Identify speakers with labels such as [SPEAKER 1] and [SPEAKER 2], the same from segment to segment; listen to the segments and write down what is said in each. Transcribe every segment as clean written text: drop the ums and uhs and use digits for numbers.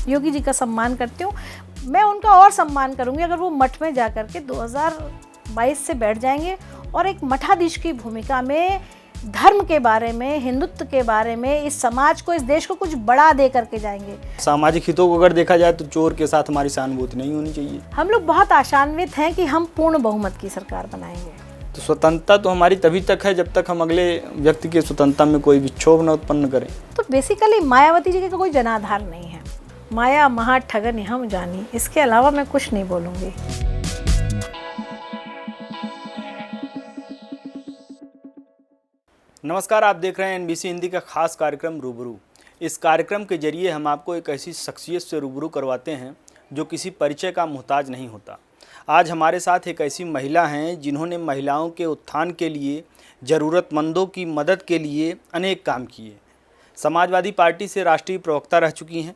[SPEAKER 1] योगी जी का सम्मान करती हूँ। मैं उनका और सम्मान करूँगी अगर वो मठ में जा कर के 2022 से बैठ जाएंगे और एक मठाधीश की भूमिका में धर्म के बारे में, हिंदुत्व के बारे में, इस समाज को, इस देश को कुछ बड़ा दे करके जाएंगे।
[SPEAKER 2] सामाजिक हितों को अगर देखा जाए तो चोर के साथ हमारी सहानुभूति नहीं होनी चाहिए।
[SPEAKER 1] हम लोग बहुत आशान्वित हैं कि हम पूर्ण बहुमत की सरकार बनाएंगे।
[SPEAKER 2] तो स्वतंत्रता तो हमारी तभी तक है जब तक हम अगले व्यक्ति की स्वतंत्रता में कोई विक्षोभ न उत्पन्न करें।
[SPEAKER 1] तो बेसिकली मायावती जी का कोई जनाधार नहीं है। माया महा ठगन हम जानी, इसके अलावा मैं कुछ नहीं बोलूँगी।
[SPEAKER 2] नमस्कार, आप देख रहे हैं एनबीसी हिंदी का खास कार्यक्रम रूबरू। इस कार्यक्रम के जरिए हम आपको एक ऐसी शख्सियत से रूबरू करवाते हैं जो किसी परिचय का मोहताज नहीं होता। आज हमारे साथ एक ऐसी महिला हैं जिन्होंने महिलाओं के उत्थान के लिए, ज़रूरतमंदों की मदद के लिए अनेक काम किए। समाजवादी पार्टी से राष्ट्रीय प्रवक्ता रह चुकी हैं।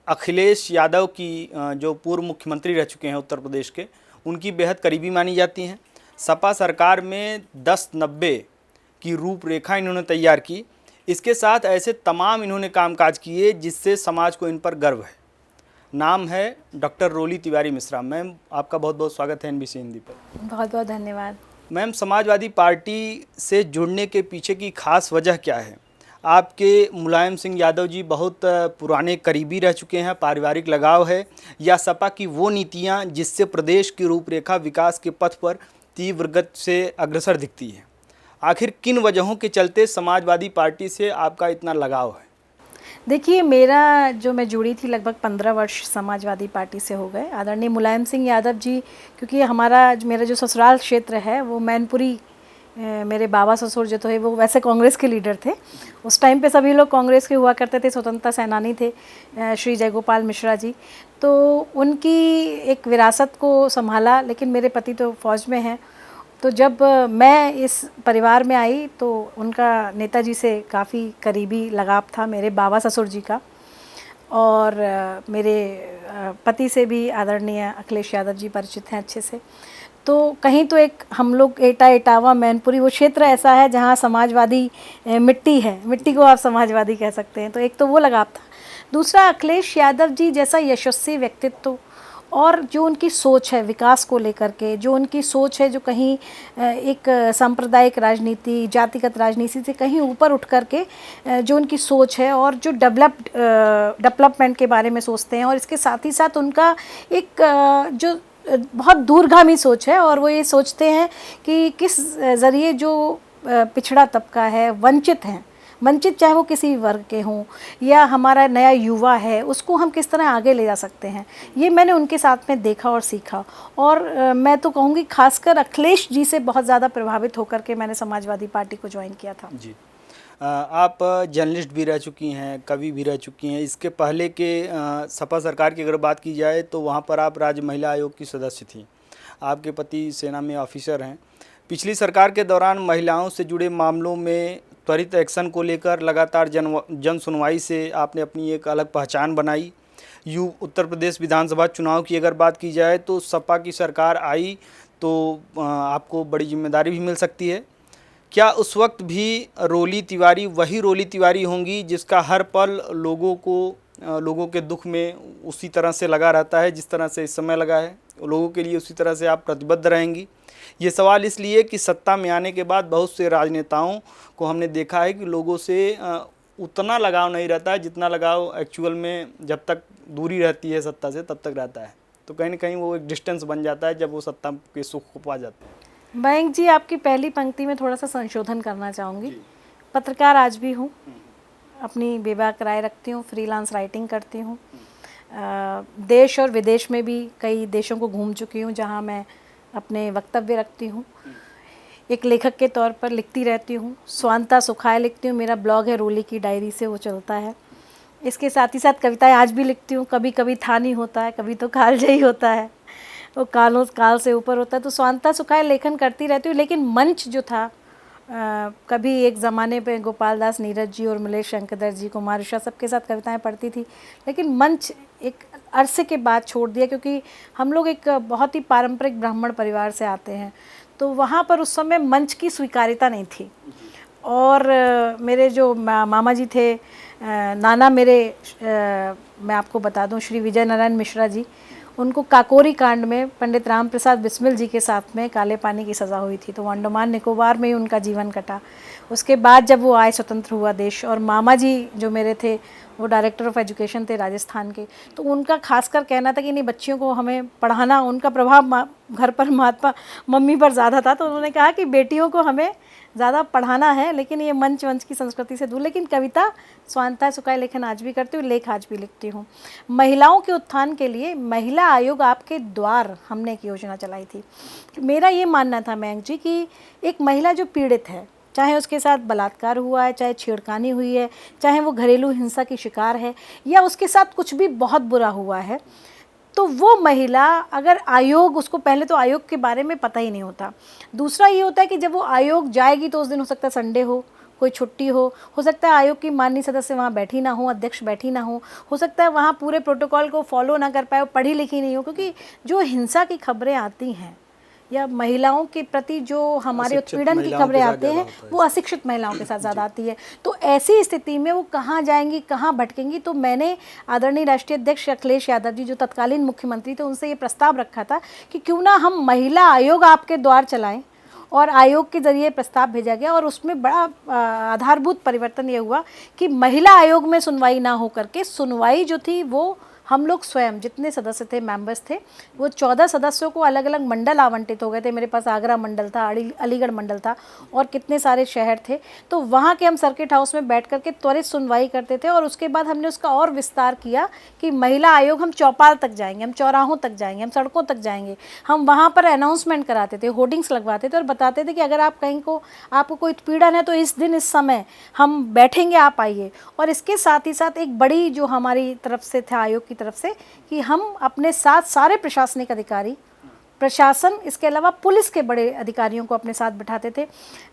[SPEAKER 2] अखिलेश यादव की जो पूर्व मुख्यमंत्री रह चुके हैं उत्तर प्रदेश के, उनकी बेहद करीबी मानी जाती हैं। सपा सरकार में 10-90 की रूपरेखा इन्होंने तैयार की। इसके साथ ऐसे तमाम इन्होंने कामकाज किए जिससे समाज को इन पर गर्व है। नाम है डॉक्टर रोली तिवारी मिश्रा। मैम, आपका बहुत बहुत स्वागत है एनबीसी हिंदी पर।
[SPEAKER 1] बहुत बहुत धन्यवाद।
[SPEAKER 2] मैम, समाजवादी पार्टी से जुड़ने के पीछे की खास वजह क्या है? आपके मुलायम सिंह यादव जी बहुत पुराने करीबी रह चुके हैं, पारिवारिक लगाव है, या सपा की वो नीतियाँ जिससे प्रदेश की रूपरेखा विकास के पथ पर तीव्र गति से अग्रसर दिखती है? आखिर किन वजहों के चलते समाजवादी पार्टी से आपका इतना लगाव है?
[SPEAKER 1] देखिए, मेरा जो मैं जुड़ी थी लगभग 15 वर्ष समाजवादी पार्टी से हो गए। आदरणीय मुलायम सिंह यादव जी, क्योंकि मेरा जो ससुराल क्षेत्र है वो मैनपुरी, मेरे बाबा ससुर जो थे वो वैसे कांग्रेस के लीडर थे। उस टाइम पे सभी लोग कांग्रेस के हुआ करते थे, स्वतंत्रता सेनानी थे श्री जयगोपाल मिश्रा जी। तो उनकी एक विरासत को संभाला, लेकिन मेरे पति तो फौज में हैं। तो जब मैं इस परिवार में आई तो उनका नेताजी से काफ़ी करीबी लगाव था, मेरे बाबा ससुर जी का, और मेरे पति से भी आदरणीय अखिलेश यादव जी परिचित हैं अच्छे से। तो कहीं तो एक हम लोग इटावा मैनपुरी वो क्षेत्र ऐसा है जहाँ समाजवादी मिट्टी है, मिट्टी को आप समाजवादी कह सकते हैं। तो एक तो वो लगाव था। दूसरा, अखिलेश यादव जी जैसा यशस्वी व्यक्तित्व और जो उनकी सोच है विकास को लेकर के, जो उनकी सोच है, जो कहीं एक सांप्रदायिक राजनीति, जातिगत राजनीति से कहीं ऊपर उठ कर के जो उनकी सोच है और जो डेवलपमेंट के बारे में सोचते हैं, और इसके साथ ही साथ उनका एक जो बहुत दूरगामी सोच है, और वो ये सोचते हैं कि किस ज़रिए जो पिछड़ा तबका है, वंचित चाहे वो किसी वर्ग के हों या हमारा नया युवा है, उसको हम किस तरह आगे ले जा सकते हैं। ये मैंने उनके साथ में देखा और सीखा, और मैं तो कहूँगी खासकर अखिलेश जी से बहुत ज़्यादा प्रभावित होकर के मैंने समाजवादी पार्टी को ज्वाइन किया था। जी,
[SPEAKER 2] आप जर्नलिस्ट भी रह चुकी हैं, कवि भी रह चुकी हैं। इसके पहले के सपा सरकार की अगर बात की जाए तो वहाँ पर आप राज्य महिला आयोग की सदस्य थीं। आपके पति सेना में ऑफिसर हैं। पिछली सरकार के दौरान महिलाओं से जुड़े मामलों में त्वरित एक्शन को लेकर लगातार जन सुनवाई से आपने अपनी एक अलग पहचान बनाई। उत्तर प्रदेश विधानसभा चुनाव की अगर बात की जाए तो सपा की सरकार आई तो आपको बड़ी जिम्मेदारी भी मिल सकती है। क्या उस वक्त भी रोली तिवारी वही रोली तिवारी होंगी जिसका हर पल लोगों के दुख में उसी तरह से लगा रहता है जिस तरह से इस समय लगा है? लोगों के लिए उसी तरह से आप प्रतिबद्ध रहेंगी? ये सवाल इसलिए कि सत्ता में आने के बाद बहुत से राजनेताओं को हमने देखा है कि लोगों से उतना लगाव नहीं रहता है जितना लगाव एक्चुअल में जब तक दूरी रहती है सत्ता से तब तक रहता है। तो कहीं ना कहीं वो एक डिस्टेंस बन जाता है जब वो सत्ता के सुख को पा जाते हैं।
[SPEAKER 1] बैंक जी, आपकी पहली पंक्ति में थोड़ा सा संशोधन करना चाहूँगी। पत्रकार आज भी हूँ, अपनी बेबाक राय रखती हूँ, फ्रीलांस राइटिंग करती हूँ। देश और विदेश में भी कई देशों को घूम चुकी हूँ जहाँ मैं अपने वक्तव्य रखती हूँ। एक लेखक के तौर पर लिखती रहती हूँ। स्वांता सुखाए लिखती हूँ, मेरा ब्लॉग है रोली की डायरी से, वो चलता है। इसके साथ ही साथ कविताएं आज भी लिखती हूँ। कभी कभी था नहीं होता है, कभी तो कालजयी होता है, वो काल से ऊपर होता है। तो स्वांता सुखाए लेखन करती रहती हूँ। लेकिन मंच जो था, कभी एक ज़माने पे गोपाल दास नीरज जी और मलेश शंकर जी, कुमार उषा, सबके साथ कविताएं पढ़ती थी। लेकिन मंच एक अरसे के बाद छोड़ दिया, क्योंकि हम लोग एक बहुत ही पारंपरिक ब्राह्मण परिवार से आते हैं। तो वहाँ पर उस समय मंच की स्वीकार्यता नहीं थी। और मेरे जो मामा जी थे, नाना मेरे, मैं आपको बता दूं, श्री विजय नारायण मिश्रा जी, उनको काकोरी कांड में पंडित राम प्रसाद बिस्मिल जी के साथ में काले पानी की सज़ा हुई थी, तो वो अंडमान निकोबार में ही उनका जीवन कटा। उसके बाद जब वो आए, स्वतंत्र हुआ देश, और मामा जी जो मेरे थे वो डायरेक्टर ऑफ एजुकेशन थे राजस्थान के, तो उनका खासकर कहना था कि नहीं, बच्चियों को हमें पढ़ाना, उनका प्रभाव घर पर महात्मा मम्मी पर ज़्यादा था, तो उन्होंने कहा कि बेटियों को हमें ज़्यादा पढ़ाना है, लेकिन ये मंच वंच की संस्कृति से दूर। लेकिन कविता स्वांतः सुखाए लेखन आज भी करती हूँ, लेख आज भी लिखती हूँ। महिलाओं के उत्थान के लिए महिला आयोग आपके द्वार हमने एक योजना चलाई थी। मेरा ये मानना था मयंक जी कि एक महिला जो पीड़ित है, चाहे उसके साथ बलात्कार हुआ है, चाहे छेड़खानी हुई है, चाहे वो घरेलू हिंसा की शिकार है, या उसके साथ कुछ भी बहुत बुरा हुआ है, तो वो महिला अगर आयोग, उसको पहले तो आयोग के बारे में पता ही नहीं होता। दूसरा ये होता है कि जब वो आयोग जाएगी तो उस दिन हो सकता है संडे हो, कोई छुट्टी हो सकता है आयोग की माननीय सदस्य वहाँ बैठी ना हो, अध्यक्ष बैठी ना हो सकता है वहाँ पूरे प्रोटोकॉल को फॉलो ना कर पाए, पढ़ी लिखी नहीं हो, क्योंकि जो हिंसा की खबरें आती हैं या महिलाओं के प्रति जो हमारे उत्पीड़न की खबरें आते हैं, वो अशिक्षित महिलाओं के साथ ज़्यादा आती है। तो ऐसी स्थिति में वो कहाँ जाएंगी, कहाँ भटकेंगी। तो मैंने आदरणीय राष्ट्रीय अध्यक्ष अखिलेश यादव जी, जो तत्कालीन मुख्यमंत्री थे, उनसे ये प्रस्ताव रखा था कि क्यों ना हम महिला आयोग आपके द्वार चलाएं, और आयोग के जरिए प्रस्ताव भेजा गया, और उसमें बड़ा आधारभूत परिवर्तन ये हुआ कि महिला आयोग में सुनवाई ना हो करके, सुनवाई जो थी वो हम लोग स्वयं, जितने सदस्य थे, मेंबर्स थे, वो 14 सदस्यों को अलग अलग मंडल आवंटित हो गए थे। मेरे पास आगरा मंडल था, अलीगढ़ मंडल था, और कितने सारे शहर थे। तो वहाँ के हम सर्किट हाउस में बैठ करके त्वरित सुनवाई करते थे, और उसके बाद हमने उसका और विस्तार किया कि महिला आयोग, हम चौपाल तक जाएंगे, हम चौराहों तक जाएंगे, हम सड़कों तक जाएंगे, हम वहाँ पर अनाउंसमेंट कराते थे, होर्डिंग्स लगवाते थे और बताते थे कि अगर आप कहीं को, आपको कोई उत्पीड़न है तो इस दिन इस समय हम बैठेंगे, आप आइए। और इसके साथ ही साथ एक बड़ी जो हमारी तरफ से था, आयोग की तरफ से, कि हम अपने साथ सारे प्रशासनिक अधिकारी, प्रशासन, इसके अलावा पुलिस के बड़े अधिकारियों को अपने साथ बिठाते थे,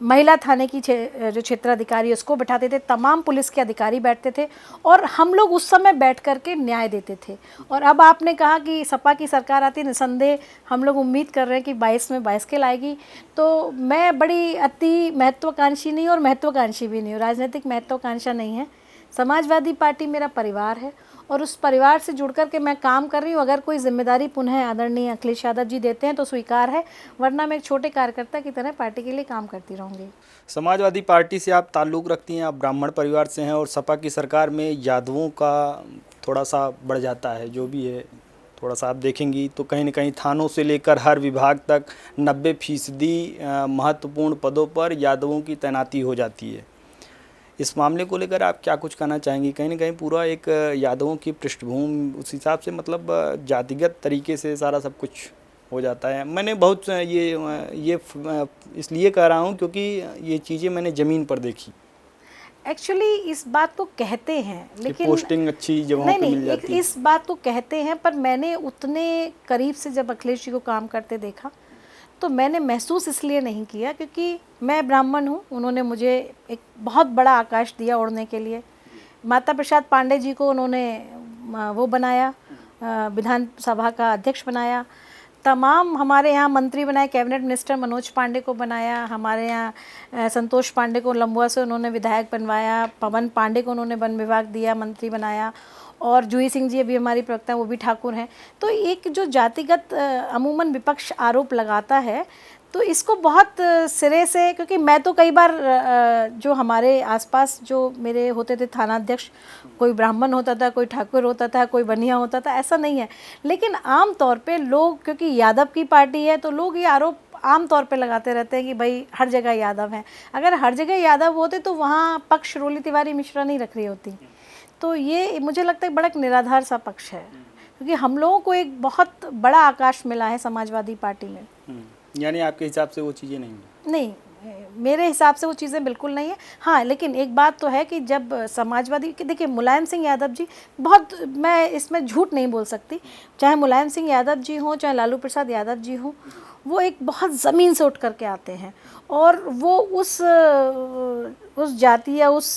[SPEAKER 1] महिला थाने की जो क्षेत्राधिकारी उसको बिठाते थे, तमाम पुलिस के अधिकारी बैठते थे, और हम लोग उस समय बैठ कर के न्याय देते थे। और अब आपने कहा कि सपा की सरकार आती, निसंदेह हम लोग उम्मीद कर रहे हैं कि 22 में 22 के लाएगी। तो मैं बड़ी अति महत्वाकांक्षी नहीं और महत्वाकांक्षी भी नहीं हूँ, राजनीतिक महत्वाकांक्षा नहीं है। समाजवादी पार्टी मेरा परिवार है, और उस परिवार से जुड़ कर के मैं काम कर रही हूँ। अगर कोई जिम्मेदारी पुनः आदरणीय अखिलेश यादव जी देते हैं तो स्वीकार है, वरना मैं एक छोटे कार्यकर्ता की तरह पार्टी के लिए काम करती रहूँगी।
[SPEAKER 2] समाजवादी पार्टी से आप ताल्लुक़ रखती हैं, आप ब्राह्मण परिवार से हैं, और सपा की सरकार में यादवों का थोड़ा सा बढ़ जाता है, जो भी है थोड़ा सा आप देखेंगी तो कहीं ना कहीं थानों से लेकर हर विभाग तक 90% महत्वपूर्ण पदों पर यादवों की तैनाती हो जाती है। इस मामले को लेकर आप क्या कुछ कहना चाहेंगी? कहीं ना कहीं पूरा एक यादवों की पृष्ठभूमि उस हिसाब से, मतलब जातिगत तरीके से सारा सब कुछ हो जाता है। मैंने बहुत ये इसलिए कह रहा हूँ क्योंकि ये चीज़ें मैंने ज़मीन पर देखी।
[SPEAKER 1] एक्चुअली इस बात को कहते हैं, लेकिन
[SPEAKER 2] पोस्टिंग अच्छी जगहों पे मिल जाती है।
[SPEAKER 1] इस बात को कहते हैं, पर मैंने उतने करीब से जब अखिलेश जी को काम करते देखा तो मैंने महसूस इसलिए नहीं किया क्योंकि मैं ब्राह्मण हूँ। उन्होंने मुझे एक बहुत बड़ा आकाश दिया उड़ने के लिए। माता प्रसाद पांडे जी को उन्होंने वो बनाया, विधानसभा का अध्यक्ष बनाया। तमाम हमारे यहाँ मंत्री बनाए, कैबिनेट मिनिस्टर मनोज पांडे को बनाया, हमारे यहाँ संतोष पांडे को लंबुआ से उन्होंने विधायक बनवाया, पवन पांडे को उन्होंने वन विभाग दिया, मंत्री बनाया, और जूही सिंह जी अभी हमारी प्रवक्ता वो भी ठाकुर हैं। तो एक जो जातिगत अमूमन विपक्ष आरोप लगाता है, तो इसको बहुत सिरे से, क्योंकि मैं तो कई बार जो हमारे आसपास जो मेरे होते थे थानाध्यक्ष, कोई ब्राह्मण होता था, कोई ठाकुर होता था, कोई बनिया होता था, ऐसा नहीं है। लेकिन आम तौर पे लोग, क्योंकि यादव की पार्टी है, तो लोग ये आरोप आम तौर पे लगाते रहते हैं कि भाई हर जगह यादव हैं। अगर हर जगह यादव होते तो वहाँ पक्ष रोली तिवारी मिश्रा नहीं रख रही होती। तो ये मुझे लगता है बड़ा एक निराधार सा पक्ष है, क्योंकि हम लोगों को एक बहुत बड़ा आकाश मिला है समाजवादी पार्टी में।
[SPEAKER 2] यानी आपके हिसाब से वो चीज़ें नहीं,
[SPEAKER 1] मेरे हिसाब से वो चीज़ें बिल्कुल नहीं है। हाँ, लेकिन एक बात तो है कि जब समाजवादी की, देखिए मुलायम सिंह यादव जी बहुत, मैं इसमें झूठ नहीं बोल सकती, चाहे मुलायम सिंह यादव जी हों, चाहे लालू प्रसाद यादव जी हों, वो एक बहुत ज़मीन से उठ करके आते हैं, और वो उस जाति या उस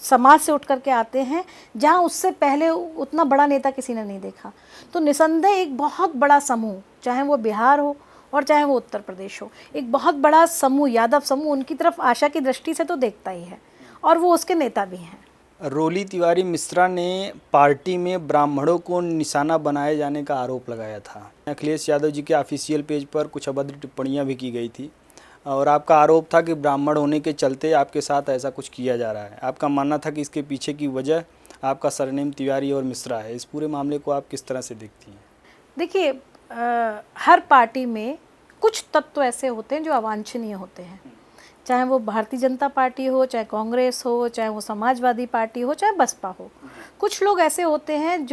[SPEAKER 1] समाज से उठ करके आते हैं जहाँ उससे पहले उतना बड़ा नेता किसी ने नहीं देखा। तो निसंदेह एक बहुत बड़ा समूह, चाहे वो बिहार हो, और चाहे वो उत्तर प्रदेश हो। एक बहुत बड़ा समूह, यादव समूह, उनकी तरफ आशा की दृष्टि से तो देखता ही है, और वो उसके नेता भी हैं।
[SPEAKER 2] रोली तिवारी मिश्रा ने पार्टी में ब्राह्मणों को निशाना बनाए जाने का आरोप लगाया था। अखिलेश यादव जी के ऑफिशियल पेज पर कुछ अभद्र टिप्पणियां भी की गई थी और आपका आरोप था कि ब्राह्मण होने के चलते आपके साथ ऐसा कुछ किया जा रहा है। आपका मानना था कि इसके पीछे की वजह आपका सरनेम तिवारी और मिश्रा है। इस पूरे मामले को आप किस तरह से देखती हैं?
[SPEAKER 1] देखिए, हर पार्टी में कुछ तत्व ऐसे होते हैं जो अवांछनीय होते हैं, चाहे वो भारतीय जनता पार्टी हो, चाहे कांग्रेस हो, चाहे वो समाजवादी पार्टी हो, चाहे बसपा हो। कुछ लोग ऐसे होते हैं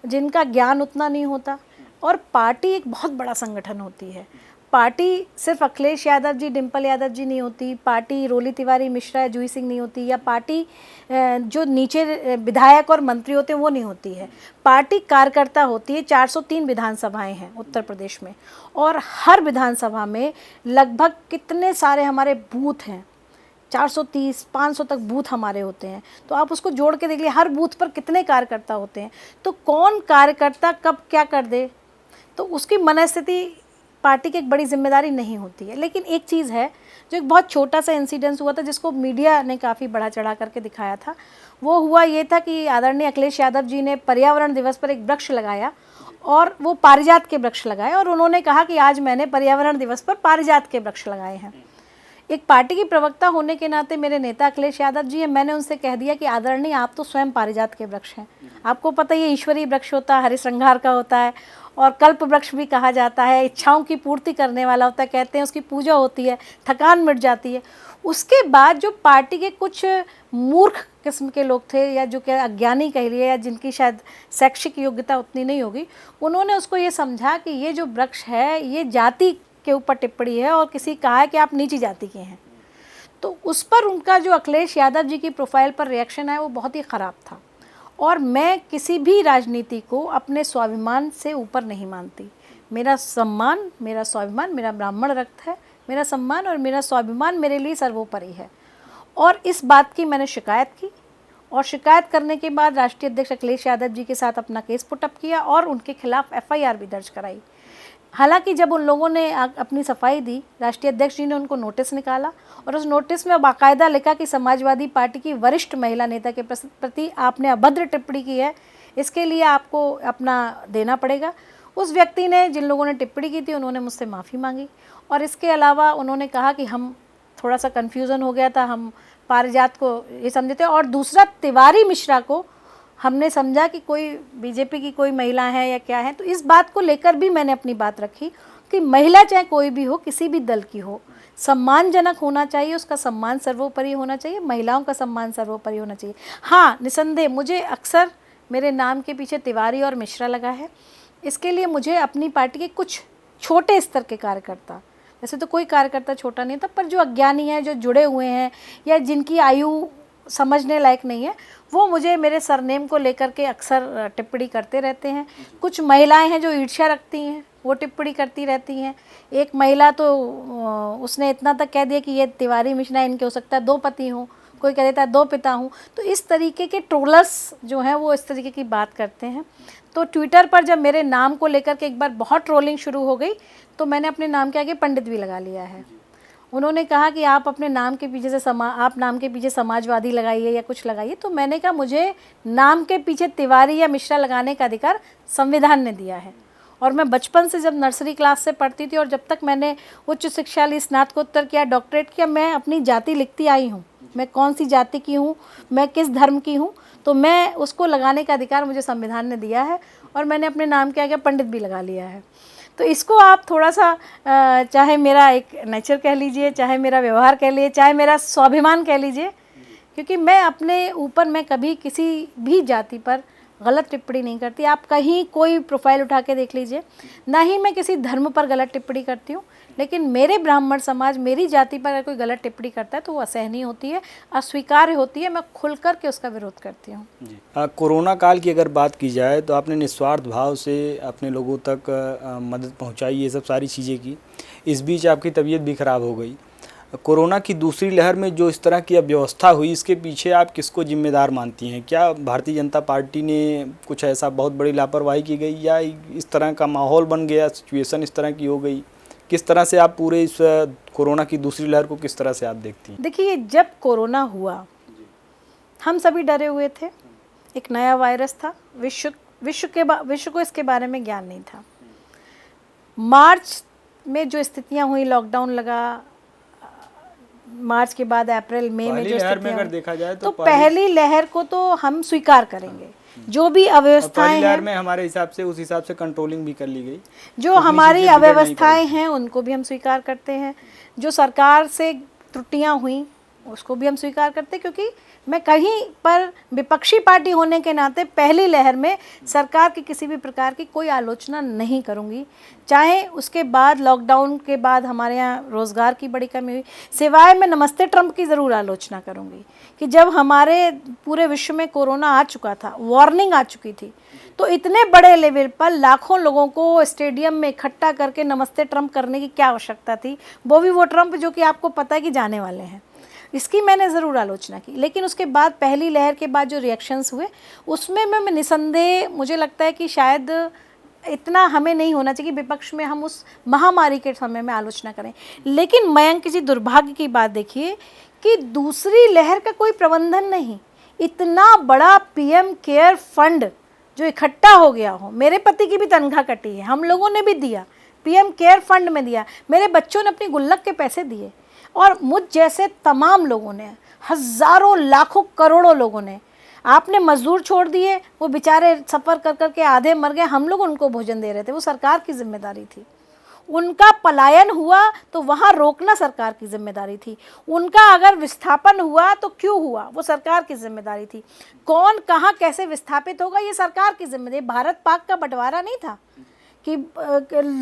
[SPEAKER 1] जिनका ज्ञान उतना नहीं होता, और पार्टी एक बहुत बड़ा संगठन होती है। पार्टी सिर्फ अखिलेश यादव जी, डिम्पल यादव जी नहीं होती, पार्टी रोली तिवारी मिश्रा या जूही सिंह नहीं होती, या पार्टी जो नीचे विधायक और मंत्री होते हैं वो नहीं होती है। पार्टी कार्यकर्ता होती है। 403 विधानसभाएं हैं उत्तर प्रदेश में, और हर विधानसभा में लगभग कितने सारे हमारे बूथ हैं, 430-500 तक बूथ हमारे होते हैं। तो आप उसको जोड़ के देख लीजिए, हर बूथ पर कितने कार्यकर्ता होते हैं। तो कौन कार्यकर्ता कब क्या कर दे, तो उसकी मनस्थिति पार्टी की एक बड़ी जिम्मेदारी नहीं होती है। लेकिन एक चीज़ है, जो एक बहुत छोटा सा इंसिडेंस हुआ था जिसको मीडिया ने काफ़ी बढ़ा चढ़ा करके दिखाया था, वो हुआ ये था कि आदरणीय अखिलेश यादव जी ने पर्यावरण दिवस पर एक वृक्ष लगाया, और वो पारिजात के वृक्ष लगाए, और उन्होंने कहा कि आज मैंने पर्यावरण दिवस पर पारिजात के वृक्ष लगाए हैं। एक पार्टी की प्रवक्ता होने के नाते मेरे नेता अखिलेश यादव जी हैं, मैंने उनसे कह दिया कि आदरणीय आप तो स्वयं पारिजात के वृक्ष हैं। आपको पता ही है, ईश्वरीय वृक्ष होता है, हरिश्रृंगार का होता है, और कल्प वृक्ष भी कहा जाता है, इच्छाओं की पूर्ति करने वाला होता है, कहते हैं उसकी पूजा होती है, थकान मिट जाती है। उसके बाद जो पार्टी के कुछ मूर्ख किस्म के लोग थे, या जो कि अज्ञानी कह लिए, या जिनकी शायद शैक्षिक योग्यता उतनी नहीं होगी, उन्होंने उसको ये समझा कि ये जो वृक्ष है ये जाति के ऊपर टिप्पणी है, और किसी कहा है कि आप नीची जाति के हैं। तो उस पर उनका जो अखिलेश यादव जी की प्रोफाइल पर रिएक्शन है वो बहुत ही ख़राब था। और मैं किसी भी राजनीति को अपने स्वाभिमान से ऊपर नहीं मानती। मेरा सम्मान, मेरा स्वाभिमान, मेरा ब्राह्मण रक्त है, मेरा सम्मान और मेरा स्वाभिमान मेरे लिए सर्वोपरि है। और इस बात की मैंने शिकायत की, और शिकायत करने के बाद राष्ट्रीय अध्यक्ष अखिलेश यादव जी के साथ अपना केस पुटअप किया, और उनके खिलाफ FIR भी दर्ज कराई। हालांकि जब उन लोगों ने अपनी सफाई दी, राष्ट्रीय अध्यक्ष जी ने उनको नोटिस निकाला, और उस नोटिस में बाकायदा लिखा कि समाजवादी पार्टी की वरिष्ठ महिला नेता के प्रति आपने अभद्र टिप्पणी की है, इसके लिए आपको अपना देना पड़ेगा। उस व्यक्ति ने, जिन लोगों ने टिप्पणी की थी, उन्होंने मुझसे माफ़ी मांगी, और इसके अलावा उन्होंने कहा कि हम थोड़ा सा कन्फ्यूज़न हो गया था, हम पारिजात को ये समझे थे, और दूसरा तिवारी मिश्रा को हमने समझा कि कोई बीजेपी की कोई महिला है या क्या है। तो इस बात को लेकर भी मैंने अपनी बात रखी कि महिला चाहे कोई भी हो, किसी भी दल की हो, सम्मानजनक होना चाहिए, उसका सम्मान सर्वोपरि होना चाहिए, महिलाओं का सम्मान सर्वोपरि होना चाहिए। हाँ, निसंदेह मुझे अक्सर मेरे नाम के पीछे तिवारी और मिश्रा लगा है। इसके लिए मुझे अपनी पार्टी के कुछ छोटे स्तर के कार्यकर्ता, वैसे तो कोई कार्यकर्ता छोटा नहीं था, पर जो अज्ञानी हैं, जो जुड़े हुए हैं, या जिनकी आयु समझने लायक नहीं है, वो मुझे मेरे सरनेम को लेकर के अक्सर टिप्पणी करते रहते हैं। कुछ महिलाएं हैं जो ईर्ष्या रखती हैं, वो टिप्पणी करती रहती हैं। एक महिला तो उसने इतना तक कह दिया कि ये तिवारी मिश्रा इनके हो सकता है 2 पति हों, कोई कह देता है 2 पिता हूँ। तो इस तरीके के ट्रोलर्स जो हैं वो इस तरीके की बात करते हैं। तो ट्विटर पर जब मेरे नाम को लेकर के एक बार बहुत ट्रोलिंग शुरू हो गई, तो मैंने अपने नाम के आगे पंडित भी लगा लिया है। उन्होंने कहा कि आप अपने नाम के पीछे से आप नाम के पीछे समाजवादी लगाइए या कुछ लगाइए। तो मैंने कहा मुझे नाम के पीछे तिवारी या मिश्रा लगाने का अधिकार संविधान ने दिया है, और मैं बचपन से जब नर्सरी क्लास से पढ़ती थी और जब तक मैंने उच्च शिक्षा ली, स्नातकोत्तर किया, डॉक्टरेट किया, मैं अपनी जाति लिखती आई हूँ, मैं कौन सी जाति की हूँ, मैं किस धर्म की हूँ, तो मैं उसको लगाने का अधिकार मुझे संविधान ने दिया है, और मैंने अपने नाम के आगे पंडित भी लगा लिया है। तो इसको आप थोड़ा सा चाहे मेरा एक नेचर कह लीजिए, चाहे मेरा व्यवहार कह लीजिए, चाहे मेरा स्वाभिमान कह लीजिए, क्योंकि मैं अपने ऊपर मैं कभी किसी भी जाति पर गलत टिप्पणी नहीं करती। आप कहीं कोई प्रोफाइल उठा के देख लीजिए, ना ही मैं किसी धर्म पर गलत टिप्पणी करती हूँ, लेकिन मेरे ब्राह्मण समाज, मेरी जाति पर अगर कोई गलत टिप्पणी करता है तो वो असहनीय होती है, अस्वीकार्य होती है, मैं खुल कर के उसका विरोध करती हूँ।
[SPEAKER 2] जी, कोरोना काल की अगर बात की जाए तो आपने निस्वार्थ भाव से अपने लोगों तक मदद पहुँचाई, ये सब सारी चीज़ें की। इस बीच आपकी तबीयत भी खराब हो गई। कोरोना की दूसरी लहर में जो इस तरह की अव्यवस्था हुई, इसके पीछे आप किसको जिम्मेदार मानती हैं? क्या भारतीय जनता पार्टी ने कुछ ऐसा बहुत बड़ी लापरवाही की गई, या इस तरह का माहौल बन गया, सिचुएशन इस तरह की हो गई किस तरह से आप पूरे इस कोरोना की दूसरी लहर को किस तरह से आप देखती हैं?
[SPEAKER 1] देखिए, जब कोरोना हुआ हम सभी डरे हुए थे। एक नया वायरस था, विश्व को इसके बारे में ज्ञान नहीं था। मार्च में जो स्थितियां हुई, लॉकडाउन लगा, मार्च के बाद अप्रैल मई में जो
[SPEAKER 2] लहर में
[SPEAKER 1] स्थितियां
[SPEAKER 2] अगर
[SPEAKER 1] हुई,
[SPEAKER 2] देखा जाए
[SPEAKER 1] तो पहली लहर को तो हम स्वीकार करेंगे। जो भी
[SPEAKER 2] पहली
[SPEAKER 1] अव्यवस्थाएं
[SPEAKER 2] लहर
[SPEAKER 1] हैं,
[SPEAKER 2] में हमारे हिसाब से उस हिसाब से कंट्रोलिंग भी कर ली गई।
[SPEAKER 1] जो
[SPEAKER 2] उतनी
[SPEAKER 1] हमारी
[SPEAKER 2] चीजें बिगड़ नहीं
[SPEAKER 1] अव्यवस्थाएं हैं उनको भी हम स्वीकार करते हैं। जो सरकार से त्रुटियां हुई उसको भी हम स्वीकार करते हैं, क्योंकि मैं कहीं पर विपक्षी पार्टी होने के नाते पहली लहर में सरकार की किसी भी प्रकार की कोई आलोचना नहीं करूंगी। चाहे उसके बाद लॉकडाउन के बाद हमारे यहाँ रोज़गार की बड़ी कमी हुई, सिवाय मैं नमस्ते ट्रंप की ज़रूर आलोचना करूंगी कि जब हमारे पूरे विश्व में कोरोना आ चुका था, वार्निंग आ चुकी थी, तो इतने बड़े लेवल पर लाखों लोगों को स्टेडियम में इकट्ठा करके नमस्ते ट्रंप करने की क्या आवश्यकता थी, वो भी वो ट्रंप जो कि आपको पता है कि जाने वाले हैं। इसकी मैंने ज़रूर आलोचना की। लेकिन उसके बाद पहली लहर के बाद जो रिएक्शंस हुए उसमें मैं निसंदेह, मुझे लगता है कि शायद इतना हमें नहीं होना चाहिए कि विपक्ष में हम उस महामारी के समय में आलोचना करें। लेकिन मयंक जी, दुर्भाग्य की बात देखिए कि दूसरी लहर का कोई प्रबंधन नहीं। इतना बड़ा पीएम केयर फंड जो इकट्ठा हो गया हो, मेरे पति की भी तनख्वाह कटी है, हम लोगों ने भी दिया, पीएम केयर फंड में दिया, मेरे बच्चों ने अपनी गुल्लक के पैसे दिए, और मुझ जैसे तमाम लोगों ने, हज़ारों लाखों करोड़ों लोगों ने, आपने मजदूर छोड़ दिए, वो बेचारे सफ़र कर कर के आधे मर गए, हम लोग उनको भोजन दे रहे थे, वो सरकार की जिम्मेदारी थी। उनका पलायन हुआ तो वहाँ रोकना सरकार की जिम्मेदारी थी। उनका अगर विस्थापन हुआ तो क्यों हुआ, वो सरकार की जिम्मेदारी थी। कौन कहाँ कैसे विस्थापित होगा, ये सरकार की जिम्मेदारी। भारत पाक का बंटवारा नहीं था कि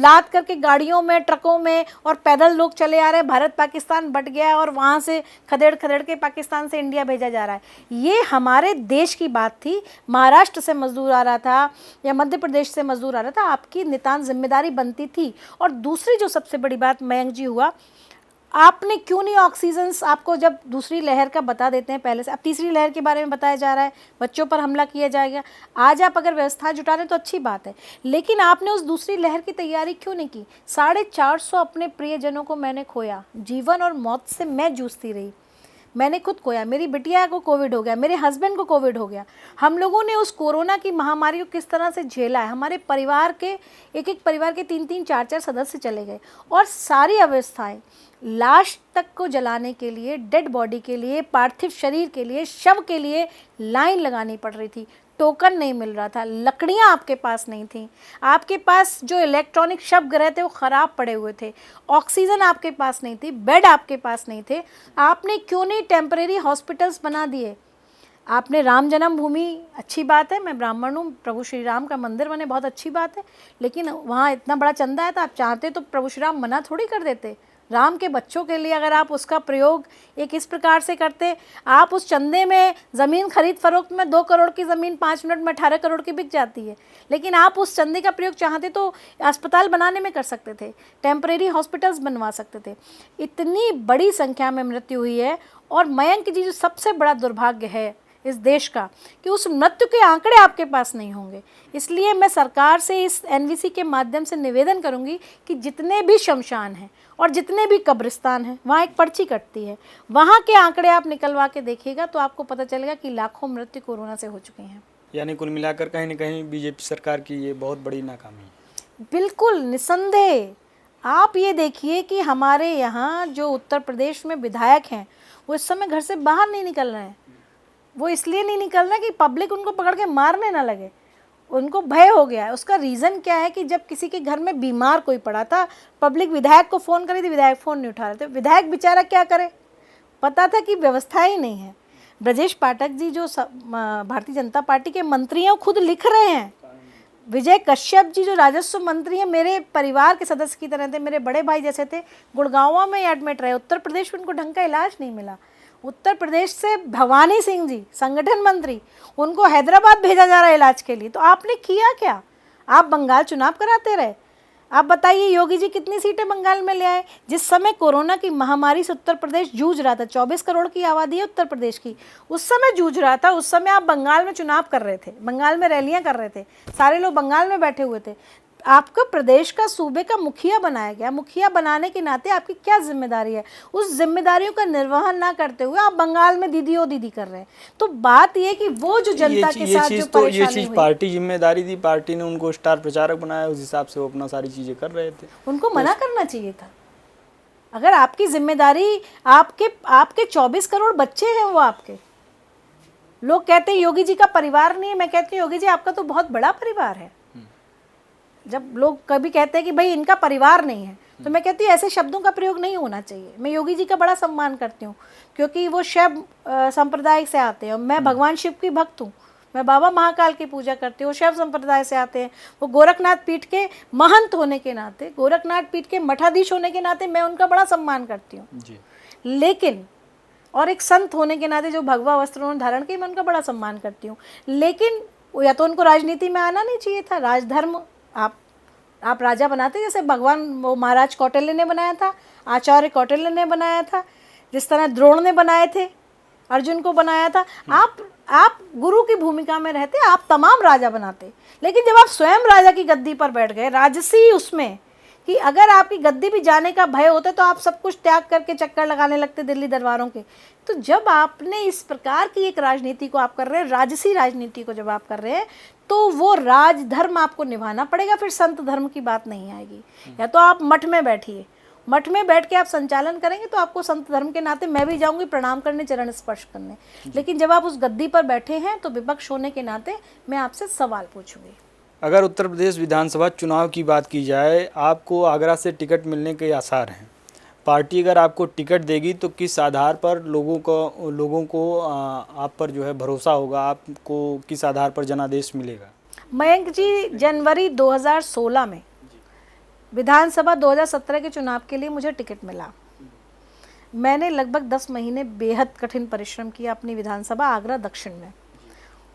[SPEAKER 1] लाद करके गाड़ियों में, ट्रकों में और पैदल लोग चले आ रहे हैं, भारत पाकिस्तान बट गया है और वहाँ से खदेड़ खदेड़ के पाकिस्तान से इंडिया भेजा जा रहा है। ये हमारे देश की बात थी। महाराष्ट्र से मजदूर आ रहा था या मध्य प्रदेश से मजदूर आ रहा था, आपकी नितांत जिम्मेदारी बनती थी। और दूसरी जो सबसे बड़ी बात मयंक जी हुआ, आपने क्यों नहीं ऑक्सीजन्स, आपको जब दूसरी लहर का बता देते हैं पहले से, अब तीसरी लहर के बारे में बताया जा रहा है, बच्चों पर हमला किया जाएगा, आज आप अगर व्यवस्था जुटा रहे हैं तो अच्छी बात है, लेकिन आपने उस दूसरी लहर की तैयारी क्यों नहीं की? 450 अपने प्रियजनों को मैंने खोया, जीवन और मौत से मैं जूझती रही, मैंने खुद खोया, मेरी बिटिया को कोविड हो गया, मेरे हस्बैंड को कोविड हो गया। हम लोगों ने उस कोरोना की महामारी को किस तरह से झेला है। हमारे परिवार के एक परिवार के 3-3, 4-4 सदस्य चले गए, और सारी अवस्थाएं, लाश तक को जलाने के लिए, डेड बॉडी के लिए, पार्थिव शरीर के लिए, शव के लिए लाइन लगानी पड़ रही थी, टोकन नहीं मिल रहा था, लकड़ियाँ आपके पास नहीं थी, आपके पास जो इलेक्ट्रॉनिक शव ग्रह थे वो ख़राब पड़े हुए थे, ऑक्सीजन आपके पास नहीं थी, बेड आपके पास नहीं थे। आपने क्यों नहीं टेम्परेरी हॉस्पिटल्स बना दिए? आपने राम जन्मभूमि, अच्छी बात है, मैं ब्राह्मण हूँ, प्रभु श्री राम का मंदिर बने, बहुत अच्छी बात है, लेकिन वहाँ इतना बड़ा चंदा है, तो आप चाहते तो प्रभु श्री राम मना थोड़ी कर देते। राम के बच्चों के लिए अगर आप उसका प्रयोग एक इस प्रकार से करते, आप उस चंदे में ज़मीन खरीद फरोख्त में 2 करोड़ की ज़मीन 5 मिनट में 18 करोड़ की बिक जाती है, लेकिन आप उस चंदे का प्रयोग चाहते तो अस्पताल बनाने में कर सकते थे, टेम्परेरी हॉस्पिटल्स बनवा सकते थे। इतनी बड़ी संख्या में मृत्यु हुई है, और मयंक जी, जो सबसे बड़ा दुर्भाग्य है इस देश का, कि उस मृत्यु के आंकड़े आपके पास नहीं होंगे। इसलिए मैं सरकार से इस एनवीसी के माध्यम से निवेदन करूंगी कि जितने भी शमशान हैं और जितने भी कब्रिस्तान हैं, वहाँ एक पर्ची कटती है, वहाँ के आंकड़े आप निकलवा के देखिएगा तो आपको पता चलेगा कि लाखों मृत्यु कोरोना से हो चुकी हैं।
[SPEAKER 2] यानी कुल मिलाकर कहीं ना कहीं बीजेपी सरकार की ये बहुत बड़ी नाकामी है।
[SPEAKER 1] बिल्कुल निसंदेह। आप ये देखिए कि हमारे यहाँ जो उत्तर प्रदेश में विधायक हैं, वो इस समय घर से बाहर नहीं निकल रहे हैं। वो इसलिए नहीं निकल रहे कि पब्लिक उनको पकड़ के मारने ना लगे, उनको भय हो गया है। उसका रीज़न क्या है कि जब किसी के घर में बीमार कोई पड़ा था, पब्लिक विधायक को फ़ोन करी थी, विधायक फ़ोन नहीं उठा रहे थे। विधायक बेचारा क्या करे, पता था कि व्यवस्था ही नहीं है। ब्रजेश पाठक जी जो भारतीय जनता पार्टी के मंत्री हैं, वो खुद लिख रहे हैं। विजय कश्यप जी जो राजस्व मंत्री हैं, मेरे परिवार के सदस्य की तरह थे, मेरे बड़े भाई जैसे थे, गुड़गांव में एडमिट रहे। उत्तर प्रदेश में उनको ढंग का इलाज नहीं मिला। उत्तर प्रदेश से भवानी सिंह जी संगठन मंत्री, उनको हैदराबाद भेजा जा रहा है इलाज के लिए। तो आपने किया क्या? आप बंगाल चुनाव कराते रहे। आप बताइए, योगी जी कितनी सीटें बंगाल में ले आए? जिस समय कोरोना की महामारी से उत्तर प्रदेश जूझ रहा था, 24 करोड़ की आबादी है उत्तर प्रदेश की, उस समय जूझ रहा था, उस समय आप बंगाल में चुनाव कर रहे थे, बंगाल में रैलियां कर रहे थे, सारे लोग बंगाल में बैठे हुए थे। आपका प्रदेश का सूबे का मुखिया बनाया गया, मुखिया बनाने के नाते आपकी क्या जिम्मेदारी है? उस जिम्मेदारियों का निर्वहन ना करते हुए आप बंगाल में दीदी ओ दीदी कर रहे हैं। तो बात ये कि वो जो जनता के साथ जो परेशानी
[SPEAKER 2] ये चीज़ पार्टी जिम्मेदारी थी, पार्टी ने उनको स्टार प्रचारक बनाया, उस हिसाब से वो अपना सारी चीज़ें कर रहे थे।
[SPEAKER 1] उनको मना करना चाहिए था। अगर आपकी जिम्मेदारी, आपके 24 करोड़ बच्चे हैं, वो आपके, लोग कहते हैं योगी जी का परिवार नहीं है, मैं कहती हूँ योगी जी आपका तो बहुत बड़ा परिवार है। जब लोग कभी कहते हैं कि भाई इनका परिवार नहीं है, तो मैं कहती हूँ ऐसे शब्दों का प्रयोग नहीं होना चाहिए। मैं योगी जी का बड़ा सम्मान करती हूँ क्योंकि वो शैव संप्रदाय से आते हैं, मैं भगवान शिव की भक्त हूँ, मैं बाबा महाकाल की पूजा करती हूँ, वो शैव संप्रदाय से आते हैं, वो गोरखनाथ पीठ के महंत होने के नाते, गोरखनाथ पीठ के मठाधीश होने के नाते मैं उनका बड़ा सम्मान करती हूँ। लेकिन और एक संत होने के नाते जो भगवा वस्त्र उन्होंने धारण किए, मैं उनका बड़ा सम्मान करती हूँ। लेकिन या तो उनको राजनीति में आना नहीं चाहिए था। राजधर्म आप राजा बनाते, जैसे भगवान वो महाराज कौटिल्य ने बनाया था, आचार्य कौटिल्य ने बनाया था, जिस तरह द्रोण ने बनाए थे, अर्जुन को बनाया था। आप गुरु की भूमिका में रहते, आप तमाम राजा बनाते। लेकिन जब आप स्वयं राजा की गद्दी पर बैठ गए, राजसी उसमें कि अगर आपकी गद्दी भी जाने का भय होता तो आप सब कुछ त्याग करके चक्कर लगाने लगते दिल्ली दरबारों के। तो जब आपने इस प्रकार की एक राजनीति को आप कर रहे हैं, राजसी राजनीति को जब आप कर रहे हैं, तो वो राजधर्म आपको निभाना पड़ेगा, फिर संत धर्म की बात नहीं आएगी। या तो आप मठ में बैठिए, मठ में बैठ के आप संचालन करेंगे तो आपको संत धर्म के नाते मैं भी जाऊंगी प्रणाम करने, चरण स्पर्श करने। लेकिन जब आप उस गद्दी पर बैठे हैं तो विपक्ष होने के नाते मैं आपसे सवाल पूछूंगी।
[SPEAKER 2] अगर उत्तर प्रदेश विधानसभा चुनाव की बात की जाए, आपको आगरा से टिकट मिलने के आसार हैं। पार्टी अगर आपको टिकट देगी तो किस आधार पर लोगों को आप पर जो है भरोसा होगा, आपको किस आधार पर जनादेश मिलेगा?
[SPEAKER 1] मयंक जी, जनवरी 2016 में विधानसभा 2017 के चुनाव के लिए मुझे टिकट मिला। मैंने लगभग 10 महीने बेहद कठिन परिश्रम किया अपनी विधानसभा आगरा दक्षिण में।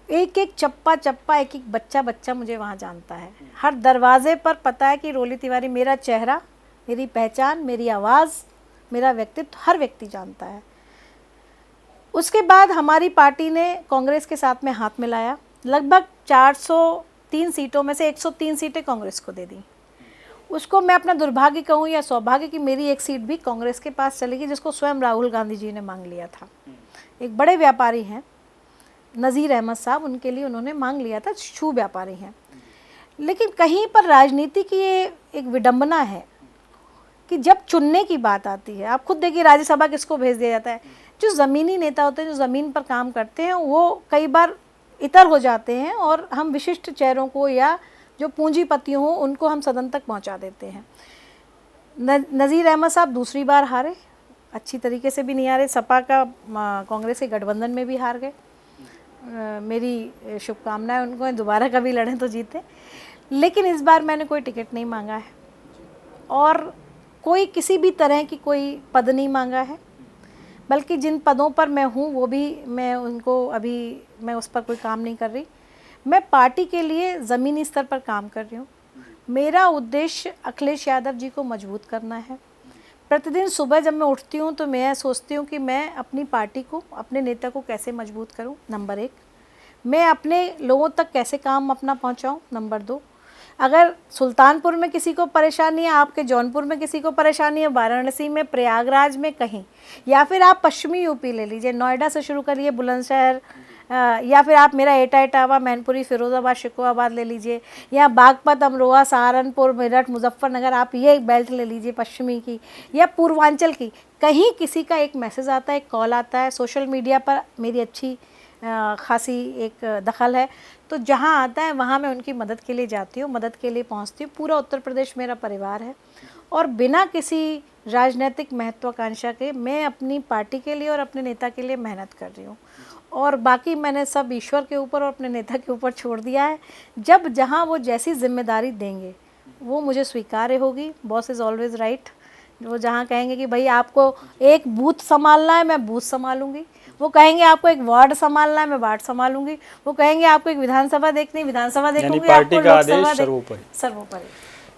[SPEAKER 1] एक एक चप्पा चप्पा, एक एक बच्चा बच्चा मुझे वहाँ जानता है। हर दरवाजे पर पता है कि रोली तिवारी, मेरा चेहरा, मेरी पहचान, मेरी आवाज़, मेरा व्यक्तित्व हर व्यक्ति जानता है। उसके बाद हमारी पार्टी ने कांग्रेस के साथ में हाथ मिलाया। लगभग 403 सीटों में से 103 सीटें कांग्रेस को दे दी। उसको मैं अपना दुर्भाग्य कहूँ या सौभाग्य कि मेरी एक सीट भी कांग्रेस के पास चली गई, जिसको स्वयं राहुल गांधी जी ने मांग लिया था। एक बड़े व्यापारी हैं नज़ीर अहमद साहब, उनके लिए उन्होंने मांग लिया था, शू व्यापारी हैं। लेकिन कहीं पर राजनीति की ये एक विडंबना है कि जब चुनने की बात आती है, आप खुद देखिए राज्यसभा किसको भेज दिया जाता है। जो ज़मीनी नेता होते हैं, जो ज़मीन पर काम करते हैं, वो कई बार इतर हो जाते हैं और हम विशिष्ट चेहरों को या जो पूंजीपतियों हों उनको हम सदन तक पहुंचा देते हैं। नज़ीर अहमद साहब दूसरी बार हारे, अच्छी तरीके से भी नहीं हारे, सपा का कांग्रेस के गठबंधन में भी हार गए। मेरी शुभकामनाएं उनको, दोबारा कभी लड़ें तो जीते। लेकिन इस बार मैंने कोई टिकट नहीं मांगा है और कोई किसी भी तरह की कोई पद नहीं मांगा है, बल्कि जिन पदों पर मैं हूँ वो भी मैं उस पर कोई काम नहीं कर रही। मैं पार्टी के लिए ज़मीनी स्तर पर काम कर रही हूँ। मेरा उद्देश्य अखिलेश यादव जी को मजबूत करना है। प्रतिदिन सुबह जब मैं उठती हूँ तो मैं सोचती हूँ कि मैं अपनी पार्टी को, अपने नेता को कैसे मजबूत करूँ, नंबर 1। मैं अपने लोगों तक कैसे काम अपना पहुँचाऊँ, नंबर 2। अगर सुल्तानपुर में किसी को परेशानी है, आपके जौनपुर में किसी को परेशानी है, वाराणसी में, प्रयागराज में कहीं, या फिर आप पश्चिमी यूपी ले लीजिए, नोएडा से शुरू करिए, बुलंदशहर, या फिर आप मेरा एटा इटावा, मैनपुरी, फिरोज़ाबाद, शिकोहाबाद ले लीजिए, या बागपत, अमरोहा, सहारनपुर, मेरठ, मुजफ्फरनगर, आप ये बेल्ट ले लीजिए पश्चिमी की या पूर्वांचल की। कहीं किसी का एक मैसेज आता है, एक कॉल आता है, सोशल मीडिया पर मेरी अच्छी खासी एक दखल है, तो जहाँ आता है वहाँ मैं उनकी मदद के लिए जाती हूँ, मदद के लिए पहुँचती हूँ। पूरा उत्तर प्रदेश मेरा परिवार है और बिना किसी राजनीतिक महत्वाकांक्षा के मैं अपनी पार्टी के लिए और अपने नेता के लिए मेहनत कर रही हूँ। और बाकी मैंने सब ईश्वर के ऊपर और अपने नेता के ऊपर छोड़ दिया है। जब जहाँ वो जैसी जिम्मेदारी देंगे वो मुझे स्वीकार्य होगी। Boss is always right. वो जहाँ कहेंगे कि भाई आपको एक बूथ संभालना है, मैं बूथ संभालूंगी। वो कहेंगे आपको एक वार्ड संभालना है, मैं वार्ड संभालूंगी। वो कहेंगे आपको एक विधानसभा देखनी है, विधानसभा देखूंगी।
[SPEAKER 2] पार्टी का आदेश सर्वोपरि।
[SPEAKER 1] सर्वोपरि।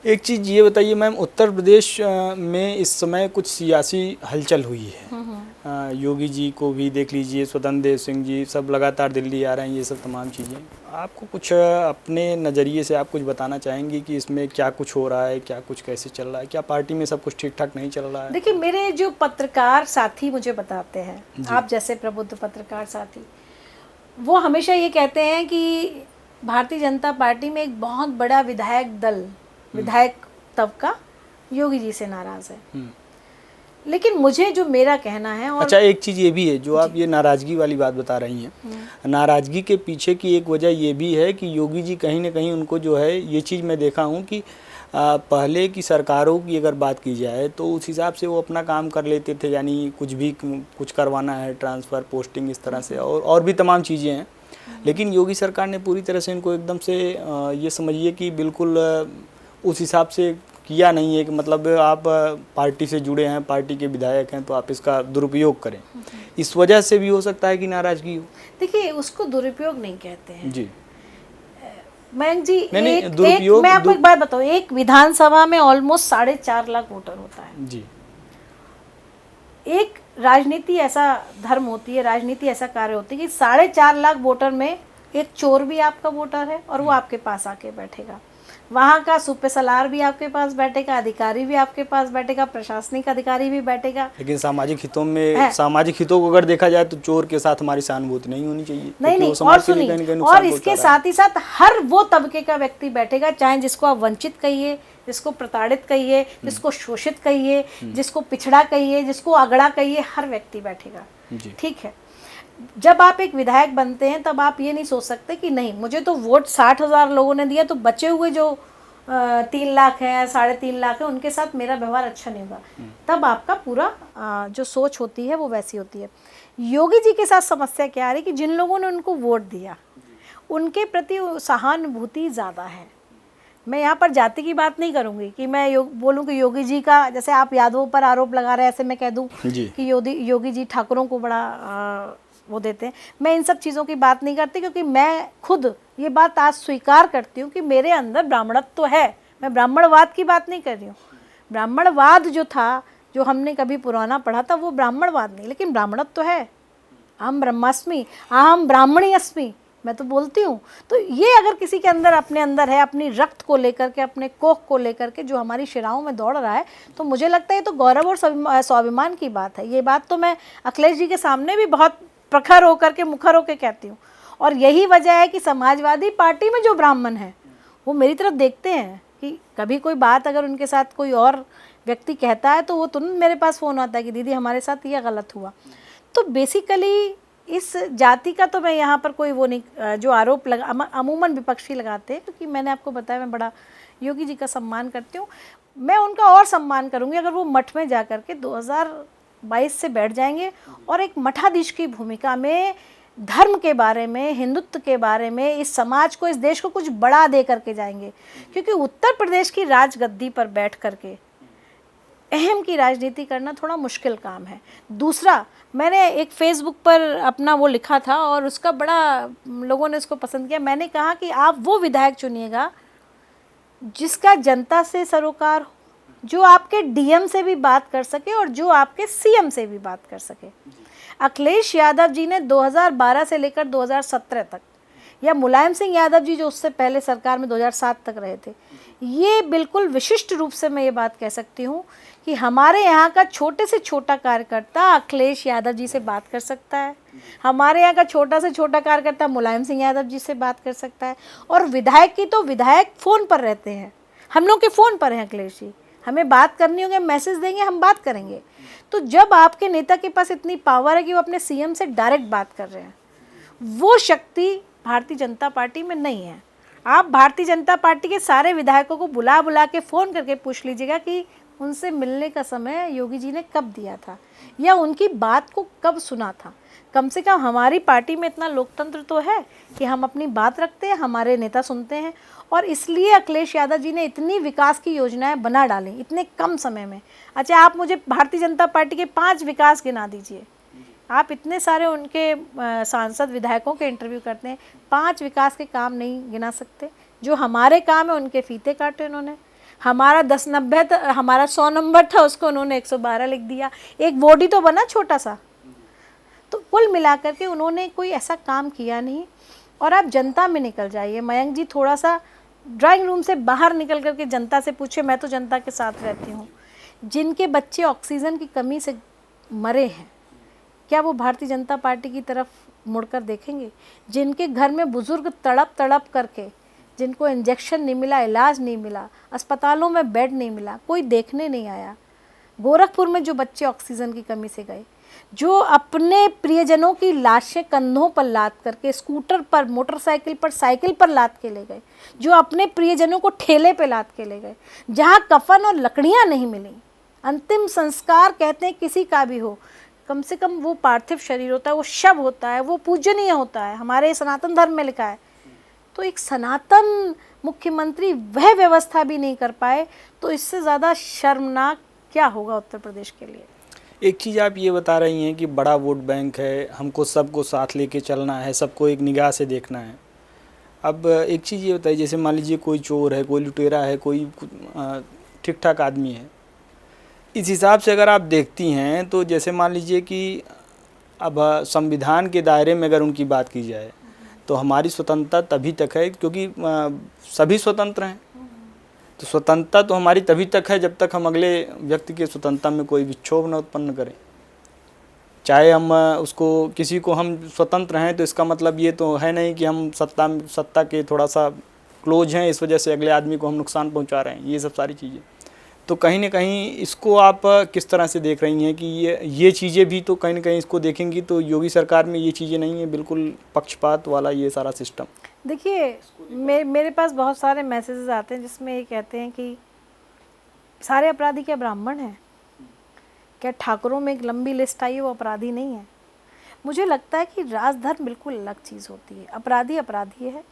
[SPEAKER 2] एक चीज़ ये बताइए मैम, उत्तर प्रदेश में इस समय कुछ सियासी हलचल हुई है। योगी जी को भी देख लीजिए, स्वतंत्र देव सिंह जी सब लगातार दिल्ली आ रहे हैं, ये सब तमाम चीज़ें। आपको कुछ अपने नज़रिए से आप कुछ बताना चाहेंगी कि इसमें क्या कुछ हो रहा है, क्या कुछ कैसे चल रहा है, क्या पार्टी में सब कुछ ठीक ठाक नहीं चल रहा है?
[SPEAKER 1] देखिए, मेरे जो पत्रकार साथी मुझे बताते हैं, आप जैसे प्रबुद्ध पत्रकार साथी, वो हमेशा ये कहते हैं कि भारतीय जनता पार्टी में एक बहुत बड़ा विधायक दल, विधायक तबका योगी जी से नाराज है। लेकिन मुझे जो मेरा कहना है, और
[SPEAKER 2] अच्छा एक चीज़ ये भी है जो आप ये नाराज़गी वाली बात बता रही हैं, नाराज़गी के पीछे की एक वजह ये भी है कि योगी जी कहीं ना कहीं उनको जो है, ये चीज़ मैं देखा हूँ कि पहले की सरकारों की अगर बात की जाए तो उस हिसाब से वो अपना काम कर लेते थे, यानी कुछ करवाना है, ट्रांसफ़र, पोस्टिंग, इस तरह से और भी तमाम चीज़ें हैं। लेकिन योगी सरकार ने पूरी तरह से इनको एकदम से ये समझिए कि बिल्कुल उस हिसाब से किया नहीं है कि मतलब आप पार्टी से जुड़े हैं, पार्टी के विधायक हैं, तो आप इसका दुरुपयोग करें। इस वजह से भी हो सकता है कि नाराज़गी हो।
[SPEAKER 1] देखिए, उसको दुरुपयोग नहीं कहते हैं
[SPEAKER 2] जी
[SPEAKER 1] मयंक जी।
[SPEAKER 2] नहीं,
[SPEAKER 1] मैं आपको एक बात बताऊं, एक विधानसभा में ऑलमोस्ट 4.5 लाख वोटर होता है
[SPEAKER 2] जी।
[SPEAKER 1] एक राजनीति ऐसा धर्म होती है, राजनीति ऐसा कार्य होती है कि 4.5 लाख वोटर में एक चोर भी आपका वोटर है और वो आपके पास आके बैठेगा। वहाँ का सूबे सलार भी आपके पास बैठेगा, अधिकारी भी आपके पास बैठेगा, प्रशासनिक अधिकारी भी बैठेगा।
[SPEAKER 2] लेकिन सामाजिक हितों में, सामाजिक हितों को अगर देखा जाए तो चोर के साथ हमारी सहानुभूति नहीं होनी चाहिए।
[SPEAKER 1] नहीं, और सुनिए, और इसके साथ ही साथ हर वो तबके का व्यक्ति बैठेगा, चाहे जिसको आप वंचित कहिए, जिसको प्रताड़ित कहिए, जिसको शोषित कहिए, जिसको पिछड़ा कहिए, जिसको अगड़ा कहिए, हर व्यक्ति बैठेगा। ठीक है, जब आप एक विधायक बनते हैं तब आप ये नहीं सोच सकते कि नहीं, मुझे तो वोट 60,000 लोगों ने दिया, तो बचे हुए जो 3 लाख है, 3.5 लाख है, उनके साथ मेरा व्यवहार अच्छा नहीं होगा। तब आपका पूरा जो सोच होती है वो वैसी होती है। योगी जी के साथ समस्या क्या आ रही कि जिन लोगों ने उनको वोट दिया उनके प्रति सहानुभूति ज़्यादा है। मैं यहाँ पर जाति की बात नहीं करूँगी कि मैं बोलूँ कि योगी जी का, जैसे आप यादवों पर आरोप लगा रहे हैं, ऐसे मैं कह दूँ कि योगी जी ठाकुरों को बड़ा वो देते हैं। मैं इन सब चीज़ों की बात नहीं करती, क्योंकि मैं खुद ये बात आज स्वीकार करती हूँ कि मेरे अंदर ब्राह्मणत्व तो है। मैं ब्राह्मणवाद की बात नहीं कर रही हूँ। ब्राह्मणवाद जो था, जो हमने कभी पुराना पढ़ा था, वो ब्राह्मणवाद नहीं, लेकिन ब्राह्मणत्व तो है। अहम ब्रह्मास्मि अहम ब्राह्मणी अस्मि, मैं तो बोलती हूँ। तो ये अगर किसी के अंदर, अपने अंदर है, अपनी रक्त को लेकर के, अपने कोख को लेकर के जो हमारी शिराओं में दौड़ रहा है, तो मुझे लगता है ये तो गौरव और स्वाभिमान की बात है। ये बात तो मैं अखिलेश जी के सामने भी बहुत प्रखर होकर के, मुखर होकर कहती हूँ। और यही वजह है कि समाजवादी पार्टी में जो ब्राह्मण हैं वो मेरी तरफ देखते हैं कि कभी कोई बात अगर उनके साथ कोई और व्यक्ति कहता है तो वो तुरंत मेरे पास फ़ोन आता है कि दीदी हमारे साथ ये गलत हुआ। तो बेसिकली इस जाति का तो मैं यहाँ पर कोई वो नहीं, जो आरोप अमूमन विपक्षी लगाते हैं, क्योंकि मैंने आपको बताया मैं बड़ा योगी जी का सम्मान करती हूँ। मैं उनका और सम्मान करूँगी अगर वो मठ में जा कर के 2022 से बैठ जाएंगे और एक मठाधीश की भूमिका में धर्म के बारे में, हिंदुत्व के बारे में, इस समाज को, इस देश को कुछ बड़ा दे करके जाएंगे। क्योंकि उत्तर प्रदेश की राजगद्दी पर बैठ करके अहम की राजनीति करना थोड़ा मुश्किल काम है। दूसरा, मैंने एक फेसबुक पर अपना वो लिखा था और उसका बड़ा लोगों ने उसको पसंद किया। मैंने कहा कि आप वो विधायक चुनिएगा जिसका जनता से सरोकार हो, जो आपके डीएम से भी बात कर सके और जो आपके सीएम से भी बात कर सके। अखिलेश यादव जी ने 2012 से लेकर 2017 तक, या मुलायम सिंह यादव जी जो उससे पहले सरकार में 2007 तक रहे थे, ये बिल्कुल विशिष्ट रूप से मैं ये बात कह सकती हूँ कि हमारे यहाँ का छोटे से छोटा कार्यकर्ता अखिलेश यादव जी से बात कर सकता है, हमारे यहाँ का छोटा से छोटा कार्यकर्ता मुलायम सिंह यादव जी से बात कर सकता है। और विधायक की तो विधायक फ़ोन पर रहते हैं, हम लोग के फ़ोन पर हैं अखिलेश जी, हमें बात करनी होगी, मैसेज देंगे, हम बात करेंगे। तो जब आपके नेता के पास इतनी पावर है कि वो अपने सीएम से डायरेक्ट बात कर रहे हैं, वो शक्ति भारतीय जनता पार्टी में नहीं है। आप भारतीय जनता पार्टी के सारे विधायकों को बुला बुला के फ़ोन करके पूछ लीजिएगा कि उनसे मिलने का समय योगी जी ने कब दिया था या उनकी बात को कब सुना था। कम से कम हमारी पार्टी में इतना लोकतंत्र तो है कि हम अपनी बात रखते हैं, हमारे नेता सुनते हैं। और इसलिए अखिलेश यादव जी ने इतनी विकास की योजनाएं बना डाली इतने कम समय में। अच्छा, आप मुझे भारतीय जनता पार्टी के 5 विकास गिना दीजिए। आप इतने सारे उनके सांसद विधायकों के इंटरव्यू करते हैं, 5 विकास के काम नहीं गिना सकते। जो हमारे काम है उनके फीते काटे उन्होंने। हमारा 1090 हमारा 100 नंबर था, उसको उन्होंने 112 लिख दिया। एक वोट ही तो बना छोटा सा। तो कुल मिलाकर के उन्होंने कोई ऐसा काम किया नहीं। और आप जनता में निकल जाइए मयंक जी, थोड़ा सा ड्राइंग रूम से बाहर निकल करके जनता से पूछे। मैं तो जनता के साथ रहती हूँ। जिनके बच्चे ऑक्सीजन की कमी से मरे हैं, क्या वो भारतीय जनता पार्टी की तरफ मुड़कर देखेंगे? जिनके घर में बुजुर्ग तड़प तड़प करके, जिनको इंजेक्शन नहीं मिला, इलाज नहीं मिला, अस्पतालों में बेड नहीं मिला, कोई देखने नहीं आया। गोरखपुर में जो बच्चे ऑक्सीजन की कमी से गए, जो अपने प्रियजनों की लाशें कंधों पर लाद करके स्कूटर पर, मोटरसाइकिल पर, साइकिल पर लाद के ले गए, जो अपने प्रियजनों को ठेले पे लाद के ले गए, जहाँ कफन और लकड़ियाँ नहीं मिली, अंतिम संस्कार कहते हैं किसी का भी हो, कम से कम वो पार्थिव शरीर होता है, वो शव होता है, वो पूजनीय होता है, हमारे सनातन धर्म में लिखा है। तो एक सनातन मुख्यमंत्री वह व्यवस्था भी नहीं कर पाए, तो इससे ज़्यादा शर्मनाक क्या होगा उत्तर प्रदेश के लिए।
[SPEAKER 2] एक चीज़ आप ये बता रही हैं कि बड़ा वोट बैंक है, हमको सबको साथ लेके चलना है, सबको एक निगाह से देखना है। अब एक चीज़ ये बताइए, जैसे मान लीजिए कोई चोर है, कोई लुटेरा है, कोई ठीक ठाक आदमी है, इस हिसाब से अगर आप देखती हैं तो जैसे मान लीजिए कि अब संविधान के दायरे में अगर उनकी बात की जाए तो हमारी स्वतंत्रता तभी तक है क्योंकि सभी स्वतंत्र हैं। तो स्वतंत्रता तो हमारी तभी तक है जब तक हम अगले व्यक्ति की स्वतंत्रता में कोई विक्षोभ न उत्पन्न करें। चाहे हम उसको किसी को हम स्वतंत्र हैं तो इसका मतलब ये तो है नहीं कि हम सत्ता के थोड़ा सा क्लोज हैं, इस वजह से अगले आदमी को हम नुकसान पहुंचा रहे हैं, ये सब सारी चीज़ें। तो कहीं ना कहीं इसको आप किस तरह से देख रही हैं कि ये चीज़ें भी तो कहीं ना कहीं इसको देखेंगी तो योगी सरकार में ये चीज़ें नहीं है, बिल्कुल पक्षपात वाला ये सारा सिस्टम।
[SPEAKER 1] देखिए मेरे पास बहुत सारे मैसेजेस आते हैं जिसमें ये कहते हैं कि सारे अपराधी क्या ब्राह्मण हैं, क्या ठाकुरों में एक लंबी लिस्ट आई है वो अपराधी नहीं है। मुझे लगता है कि राजधर्म बिल्कुल अलग चीज़ होती है। अपराधी अपराधी है,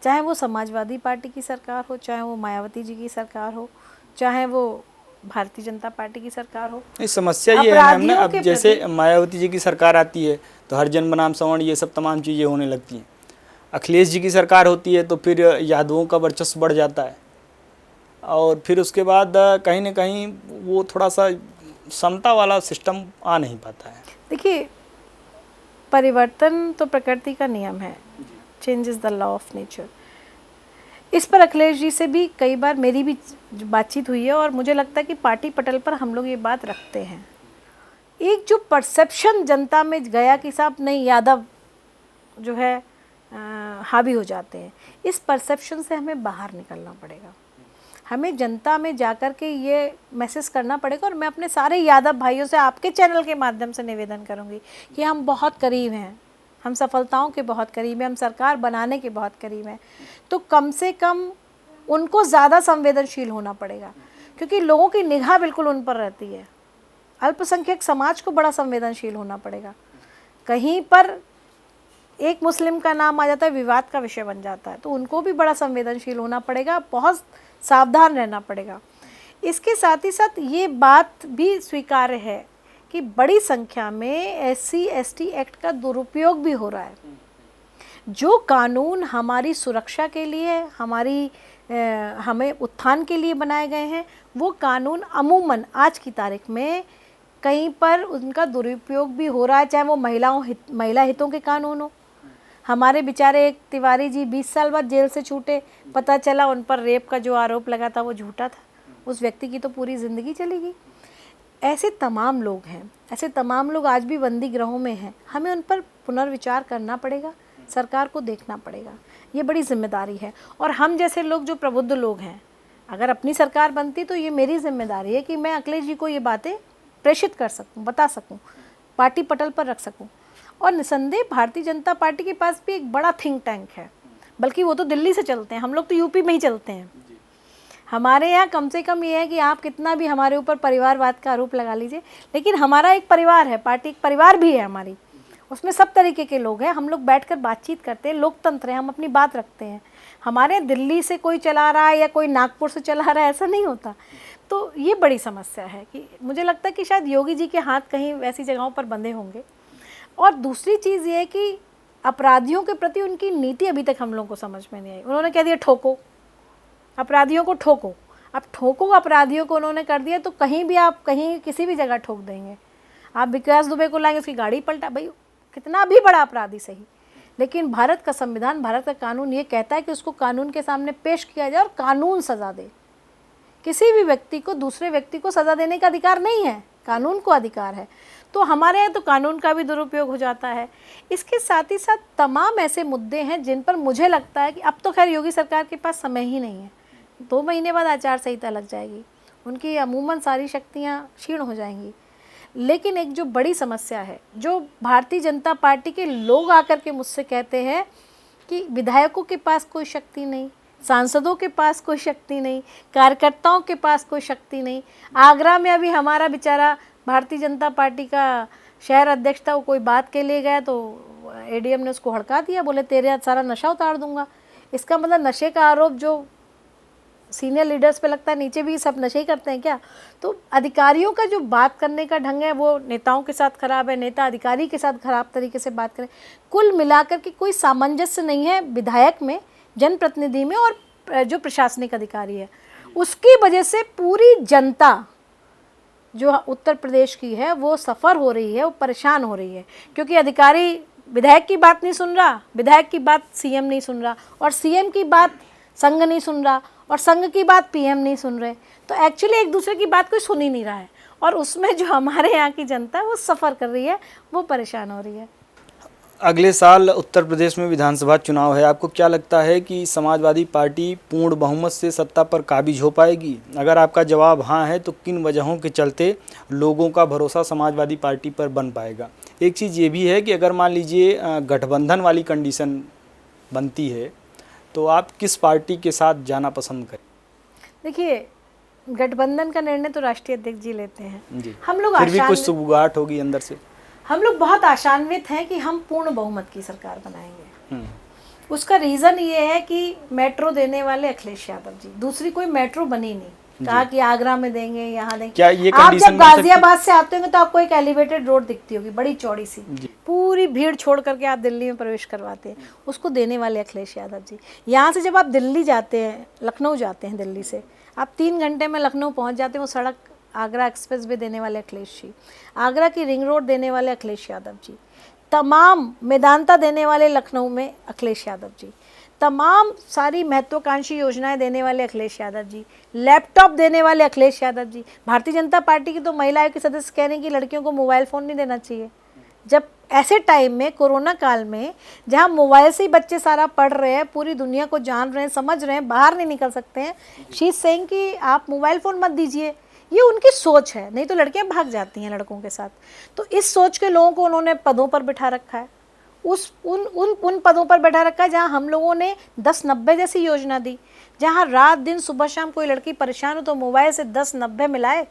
[SPEAKER 1] चाहे वो समाजवादी पार्टी की सरकार हो, चाहे वो मायावती जी की सरकार हो, चाहे वो भारतीय जनता पार्टी की सरकार हो।
[SPEAKER 2] इस समस्या ये है ना, अब जैसे मायावती जी की सरकार आती है तो हर जन बनाम सवर्ण ये सब तमाम चीज़ें होने लगती हैं। अखिलेश जी की सरकार होती है तो फिर यादवों का वर्चस्व बढ़ जाता है और फिर उसके बाद कहीं ना कहीं वो थोड़ा सा समता वाला सिस्टम आ नहीं पाता है।
[SPEAKER 1] देखिए परिवर्तन तो प्रकृति का नियम है, change is the law of nature. इस पर अखिलेश जी से भी कई बार मेरी भी बातचीत हुई है और मुझे लगता है कि पार्टी पटल पर हम लोग ये बात रखते हैं। एक जो परसेप्शन जनता में गया कि साहब नहीं यादव जो है हावी हो जाते हैं, इस परसेप्शन से हमें बाहर निकलना पड़ेगा। हमें जनता में जाकर के ये मैसेज करना पड़ेगा और मैं अपने सारे यादव भाइयों से आपके चैनल के माध्यम से निवेदन करूँगी कि हम बहुत करीब हैं, हम सफलताओं के बहुत करीब हैं, हम सरकार बनाने के बहुत करीब हैं। तो कम से कम उनको ज़्यादा संवेदनशील होना पड़ेगा क्योंकि लोगों की निगाह बिल्कुल उन पर रहती है। अल्पसंख्यक समाज को बड़ा संवेदनशील होना पड़ेगा। कहीं पर एक मुस्लिम का नाम आ जाता है, विवाद का विषय बन जाता है, तो उनको भी बड़ा संवेदनशील होना पड़ेगा, बहुत सावधान रहना पड़ेगा। इसके साथ ही साथ ये बात भी स्वीकार्य है कि बड़ी संख्या में SC/ST एक्ट का दुरुपयोग भी हो रहा है। जो कानून हमारी सुरक्षा के लिए, हमें उत्थान के लिए बनाए गए हैं, वो कानून अमूमन आज की तारीख में कहीं पर उनका दुरुपयोग भी हो रहा है, चाहे वो महिला हितों के कानून हो। हमारे बेचारे एक तिवारी जी 20 साल बाद जेल से छूटे, पता चला उन पर रेप का जो आरोप लगा था वो झूठा था, उस व्यक्ति की तो पूरी ज़िंदगी चली गई। ऐसे तमाम लोग हैं, ऐसे तमाम लोग आज भी बंदी गृहों में हैं। हमें उन पर पुनर्विचार करना पड़ेगा, सरकार को देखना पड़ेगा, ये बड़ी जिम्मेदारी है। और हम जैसे लोग जो प्रबुद्ध लोग हैं, अगर अपनी सरकार बनती तो ये मेरी जिम्मेदारी है कि मैं अखिलेश जी को ये बातें प्रेषित कर सकूं, बता सकूं, पार्टी पटल पर रख सकूं। और निसंदेह भारतीय जनता पार्टी के पास भी एक बड़ा थिंक टैंक है, बल्कि वो तो दिल्ली से चलते हैं, हम लोग तो यूपी में ही चलते हैं। हमारे यहाँ कम से कम ये है कि आप कितना भी हमारे ऊपर परिवारवाद का आरोप लगा लीजिए, लेकिन हमारा एक परिवार है, पार्टी एक परिवार भी है हमारी, उसमें सब तरीके के लोग हैं। हम लोग बैठकर बातचीत करते हैं, लोकतंत्र है, हम अपनी बात रखते हैं। हमारे दिल्ली से कोई चला रहा है या कोई नागपुर से चला रहा है, ऐसा नहीं होता। तो ये बड़ी समस्या है कि मुझे लगता है कि शायद योगी जी के हाथ कहीं ऐसी जगहों पर बंधे होंगे। और दूसरी चीज़ ये है कि अपराधियों के प्रति उनकी नीति अभी तक हम लोगों को समझ में नहीं आई। उन्होंने कह दिया ठोको, अपराधियों को ठोको। अब ठोको अपराधियों को उन्होंने कर दिया, तो कहीं भी आप कहीं किसी भी जगह ठोक देंगे। आप विकास दुबे को लाएंगे, उसकी गाड़ी पलटा, भाई कितना भी बड़ा अपराधी सही, लेकिन भारत का संविधान, भारत का कानून ये कहता है कि उसको कानून के सामने पेश किया जाए और कानून सज़ा दे। किसी भी व्यक्ति को दूसरे व्यक्ति को सज़ा देने का अधिकार नहीं है, कानून को अधिकार है। तो हमारे यहाँ तो कानून का भी दुरुपयोग हो जाता है। इसके साथ ही साथ तमाम ऐसे मुद्दे हैं जिन पर मुझे लगता है कि अब तो खैर योगी सरकार के पास समय ही नहीं है, 2 महीने बाद आचार संहिता लग जाएगी, उनकी अमूमन सारी शक्तियाँ क्षीण हो जाएंगी। लेकिन एक जो बड़ी समस्या है, जो भारतीय जनता पार्टी के लोग आकर के मुझसे कहते हैं कि विधायकों के पास कोई शक्ति नहीं, सांसदों के पास कोई शक्ति नहीं, कार्यकर्ताओं के पास कोई शक्ति नहीं। आगरा में अभी हमारा बेचारा भारतीय जनता पार्टी का शहर अध्यक्ष था, वो कोई बात के लिए गया तो एडीएम ने उसको हड़का दिया, बोले तेरे सारा नशा उतार दूंगा। इसका मतलब नशे का आरोप जो सीनियर लीडर्स पे लगता है, नीचे भी सब नशे ही करते हैं क्या? तो अधिकारियों का जो बात करने का ढंग है वो नेताओं के साथ खराब है, नेता अधिकारी के साथ खराब तरीके से बात करें। कुल मिलाकर के कोई सामंजस्य नहीं है विधायक में, जनप्रतिनिधि में और जो प्रशासनिक अधिकारी है। उसकी वजह से पूरी जनता जो उत्तर प्रदेश की है वो सफ़र हो रही है, वो परेशान हो रही है, क्योंकि अधिकारी विधायक की बात नहीं सुन रहा, विधायक की बात सीएम नहीं सुन रहा, और सीएम की बात संघ नहीं सुन रहा, और संघ की बात पीएम नहीं सुन रहे। तो एक्चुअली एक दूसरे की बात कोई सुन ही नहीं रहा है, और उसमें जो हमारे यहाँ की जनता है वो सफ़र कर रही है, वो परेशान हो रही है।
[SPEAKER 2] अगले साल उत्तर प्रदेश में विधानसभा चुनाव है, आपको क्या लगता है कि समाजवादी पार्टी पूर्ण बहुमत से सत्ता पर काबिज हो पाएगी? अगर आपका जवाब हाँ है तो किन वजहों के चलते लोगों का भरोसा समाजवादी पार्टी पर बन पाएगा? एक चीज़ ये भी है कि अगर मान लीजिए गठबंधन वाली कंडीशन बनती है तो आप किस पार्टी के साथ जाना पसंद करें?
[SPEAKER 1] देखिए, गठबंधन का निर्णय तो राष्ट्रीय अध्यक्ष जी लेते हैं
[SPEAKER 2] जी।
[SPEAKER 1] हम लोग
[SPEAKER 2] फिर भी कुछ सुगबुगाहट होगी अंदर से?
[SPEAKER 1] हम लोग बहुत आशान्वित हैं कि हम पूर्ण बहुमत की सरकार बनाएंगे। उसका रीज़न ये है कि मेट्रो देने वाले अखिलेश यादव जी, दूसरी कोई मेट्रो बनी नहीं, कहा कि आगरा में देंगे, यहाँ देंगे।
[SPEAKER 2] क्या ये
[SPEAKER 1] आप
[SPEAKER 2] कंडीशन
[SPEAKER 1] जब गाजियाबाद से आते होंगे तो आपको एक एलिवेटेड रोड दिखती होगी, बड़ी चौड़ी सी, पूरी भीड़ छोड़ करके आप दिल्ली में प्रवेश करवाते हैं, उसको देने वाले अखिलेश यादव जी। यहाँ से जब आप दिल्ली जाते हैं, लखनऊ जाते हैं, दिल्ली से आप 3 घंटे में लखनऊ पहुँच जाते हैं, वो सड़क आगरा एक्सप्रेस वे देने वाले अखिलेश जी, आगरा की रिंग रोड देने वाले अखिलेश यादव जी, तमाम मेदांता देने वाले लखनऊ में अखिलेश यादव जी, तमाम सारी महत्वाकांक्षी योजनाएं देने वाले अखिलेश यादव जी, लैपटॉप देने वाले अखिलेश यादव जी। भारतीय जनता पार्टी की तो महिला आयोग के सदस्य कह रहे हैं कि लड़कियों को मोबाइल फ़ोन नहीं देना चाहिए, जब ऐसे टाइम में, कोरोना काल में, जहां मोबाइल से ही बच्चे सारा पढ़ रहे हैं, पूरी दुनिया को जान रहे हैं, समझ रहे हैं, बाहर नहीं निकल सकते हैं, शी इज सेइंग कि आप मोबाइल फ़ोन मत दीजिए। ये उनकी सोच है, नहीं तो लड़कियां भाग जाती हैं लड़कों के साथ। तो इस सोच के लोगों को उन्होंने पदों पर बिठा रखा है, उन पदों पर बैठा रखा है जहां हम लोगों ने 10-90 जैसी योजना दी, जहां रात दिन सुबह शाम कोई लड़की परेशान हो तो मोबाइल से 10-90 मिलाए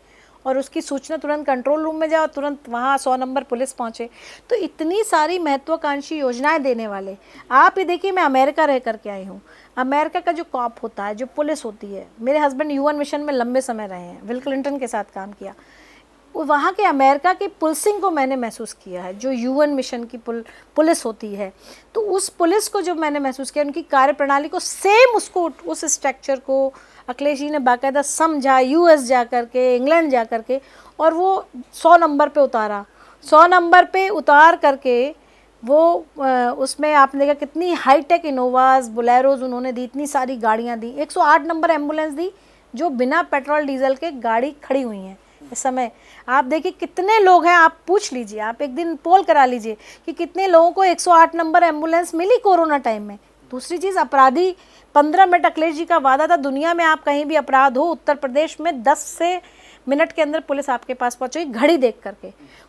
[SPEAKER 1] और उसकी सूचना तुरंत कंट्रोल रूम में जाए और तुरंत वहाँ 100 नंबर पुलिस पहुँचे। तो इतनी सारी महत्वाकांक्षी योजनाएं देने वाले। आप ये देखिए, मैं अमेरिका रह करके आई हूँ, अमेरिका का जो कॉप होता है, जो पुलिस होती है, मेरे हस्बैंड यूएन मिशन में लंबे समय रहे हैं, बिल क्लिंटन के साथ काम किया, वहाँ के अमेरिका की पुलिसिंग को मैंने महसूस किया है, जो यूएन मिशन की पुलिस होती है। तो उस पुलिस को जो मैंने महसूस किया, उनकी कार्यप्रणाली को सेम, उसको उस स्ट्रक्चर को अखिलेश जी ने बाकायदा समझा, यूएस जा कर के, इंग्लैंड जा कर के, और वो 100 नंबर पे उतारा। 100 नंबर पे उतार करके वो उसमें आपने देखा कितनी हाईटेक इनोवाज, बोलेरोज उन्होंने दी, इतनी सारी गाड़ियाँ दी, 108 नंबर एम्बुलेंस दी, जो बिना पेट्रोल डीजल के गाड़ी खड़ी हुई हैं इस समय। आप देखिए कितने लोग हैं, आप पूछ लीजिए, आप एक दिन पोल करा लीजिए कि कितने लोगों को 108 नंबर एम्बुलेंस मिली कोरोना टाइम में। दूसरी चीज़, अपराधी 15 मिनट, अखिलेश जी का वादा था, दुनिया में आप कहीं भी अपराध हो, उत्तर प्रदेश में 10 मिनट के अंदर पुलिस आपके पास पहुंचेगी, घड़ी देख करके।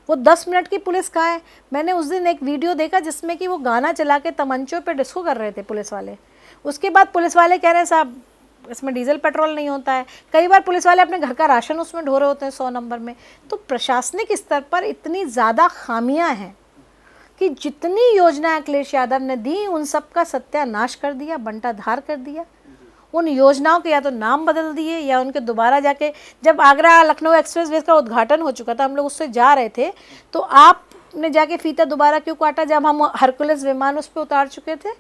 [SPEAKER 1] वो 10 मिनट की पुलिस कहाँ है? मैंने उस दिन एक वीडियो देखा जिसमें कि वो गाना चला के तमंचों पे डिस्को कर रहे थे पुलिस वाले। उसके बाद पुलिस वाले कह रहे हैं साहब इसमें डीजल पेट्रोल नहीं होता है। कई बार पुलिस वाले अपने घर का राशन उसमें ढो रहे होते हैं 100 नंबर में। तो प्रशासनिक स्तर पर इतनी ज़्यादा खामियां हैं कि जितनी योजना अखिलेश यादव ने दी उन सब का सत्यानाश कर दिया, बंटाधार कर दिया। उन योजनाओं के या तो नाम बदल दिए या उनके दोबारा जाके, जब आगरा लखनऊ एक्सप्रेस का उद्घाटन हो चुका था, हम लोग उससे जा रहे थे, तो आपने जाके फीता दोबारा क्यों काटा जब हम हरकुलस विमान उस पर उतार चुके थे?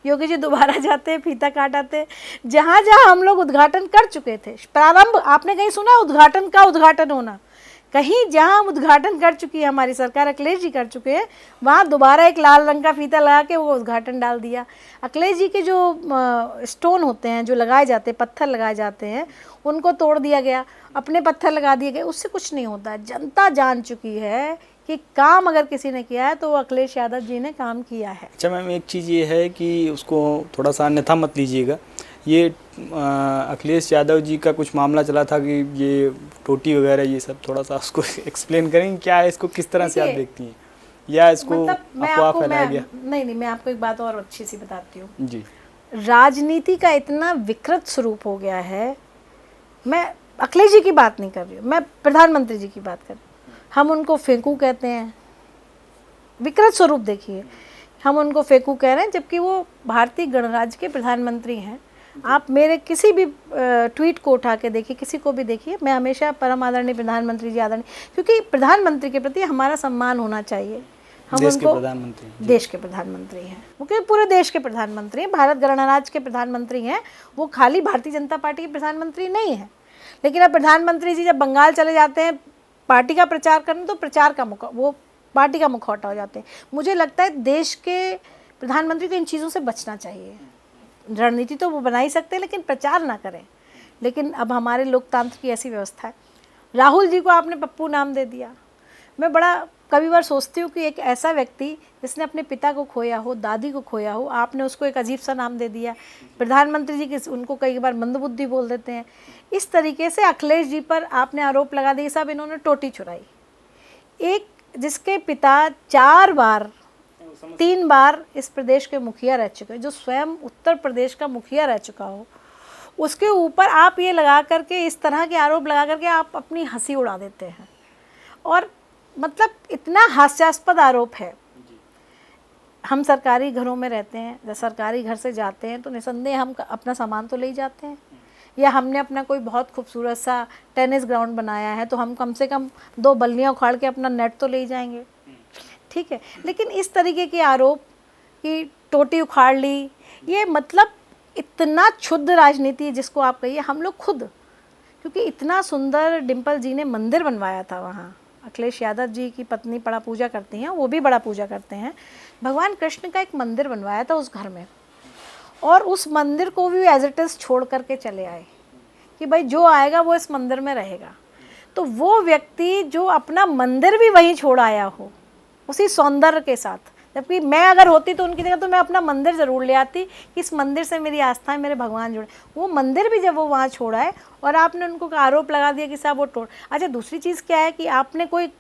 [SPEAKER 1] योगी जी दोबारा जाते हैं, फीता काट आते हैं। जहाँ जहाँ हम लोग उद्घाटन कर चुके थे, प्रारंभ आपने कहीं सुना उद्घाटन का उद्घाटन होना? कहीं जहाँ हम उद्घाटन कर चुकी है हमारी सरकार, अखिलेश जी कर चुके हैं, वहाँ दोबारा एक लाल रंग का फीता लगा के वो उद्घाटन डाल दिया। अखिलेश जी के जो स्टोन होते हैं, जो लगाए जाते हैं, पत्थर लगाए जाते हैं, उनको तोड़ दिया गया, अपने पत्थर लगा दिए गए। उससे कुछ नहीं होता है। जनता जान चुकी है कि काम अगर किसी ने किया है तो वो अखिलेश यादव जी ने काम किया है।
[SPEAKER 2] अच्छा मैम, एक चीज़ ये है कि उसको थोड़ा सा अन्यथा मत लीजिएगा। ये अखिलेश यादव जी का कुछ मामला चला था कि ये टोटी वगैरह ये सब, थोड़ा सा उसको एक्सप्लेन करेंगे क्या है, इसको किस तरह से आप देखती हैं, या इसको
[SPEAKER 1] मतलब
[SPEAKER 2] अफवाह फैलाया गया?
[SPEAKER 1] नहीं, मैं आपको एक बात और अच्छी सी बताती हूँ
[SPEAKER 2] जी।
[SPEAKER 1] राजनीति का इतना विकृत स्वरूप हो गया है। मैं अखिलेश जी की बात नहीं कर रही हूँ, मैं प्रधानमंत्री जी की बात कर रही हूँ। हम उनको फेंकू कहते हैं, विकृत स्वरूप देखिए, हम उनको फेंकू कह रहे हैं, जबकि वो भारतीय गणराज्य के प्रधानमंत्री हैं। आप मेरे किसी भी ट्वीट को उठा के देखिए, किसी को भी देखिए, मैं हमेशा परम आदरणीय प्रधानमंत्री जी आदरणीय, क्योंकि प्रधानमंत्री के प्रति हमारा सम्मान होना चाहिए। हम
[SPEAKER 2] देश
[SPEAKER 1] उनको
[SPEAKER 2] के प्रधानमंत्री,
[SPEAKER 1] देश के प्रधानमंत्री हैं, वो क्योंकि पूरे देश के प्रधानमंत्री हैं, भारत गणराज्य के प्रधानमंत्री हैं। वो खाली भारतीय जनता पार्टी के प्रधानमंत्री नहीं है। लेकिन अब प्रधानमंत्री जी जब बंगाल चले जाते हैं पार्टी का प्रचार करने, तो प्रचार का वो पार्टी का मुखौटा हो जाते हैं। मुझे लगता है देश के प्रधानमंत्री को इन चीज़ों से बचना चाहिए। रणनीति तो वो बना ही सकते हैं, लेकिन प्रचार ना करें। लेकिन अब हमारे लोकतंत्र की ऐसी व्यवस्था है। राहुल जी को आपने पप्पू नाम दे दिया। मैं बड़ा कभी बार सोचती हूँ कि एक ऐसा व्यक्ति जिसने अपने पिता को खोया हो, दादी को खोया हो, आपने उसको एक अजीब सा नाम दे दिया। प्रधानमंत्री जी की उनको कई बार मंदबुद्धि बोल देते हैं। इस तरीके से अखिलेश जी पर आपने आरोप लगा दिए, सब इन्होंने टोटी चुराई। एक जिसके पिता 3 बार इस प्रदेश के मुखिया रह चुके हैं, जो स्वयं उत्तर प्रदेश का मुखिया रह चुका हो, उसके ऊपर आप ये लगा करके, इस तरह के आरोप लगा करके आप अपनी हंसी उड़ा देते हैं। और मतलब इतना हास्यास्पद आरोप है। हम सरकारी घरों में रहते हैं, जब सरकारी घर से जाते हैं तो निसंदेह हम अपना सामान तो ले ही जाते हैं, या हमने अपना कोई बहुत खूबसूरत सा टेनिस ग्राउंड बनाया है तो हम कम से कम 2 बल्लियाँ उखाड़ के अपना नेट तो ले ही जाएंगे, ठीक है। लेकिन इस तरीके के आरोप कि टोटी उखाड़ ली, ये मतलब इतना क्षुद्र राजनीति जिसको आप कहिए। हम लोग खुद, क्योंकि इतना सुंदर डिम्पल जी ने मंदिर बनवाया था वहाँ, अखिलेश यादव जी की पत्नी बड़ा पूजा करती हैं, वो भी बड़ा पूजा करते हैं, भगवान कृष्ण का एक मंदिर बनवाया था उस घर में, और उस मंदिर को भी एज इट इज़ छोड़ करके चले आए कि भाई जो आएगा वो इस मंदिर में रहेगा। तो वो व्यक्ति जो अपना मंदिर भी वहीं छोड़ आया हो उसी सौंदर्य के साथ, जबकि मैं अगर होती तो उनकी जगह तो मैं अपना मंदिर ज़रूर ले आती कि इस मंदिर से मेरी आस्था है, मेरे भगवान जुड़े। वो मंदिर भी जब वो वहाँ छोड़ा है और आपने उनको आरोप लगा दिया कि साहब वो तोड़। अच्छा, दूसरी चीज़ क्या है कि आपने कोई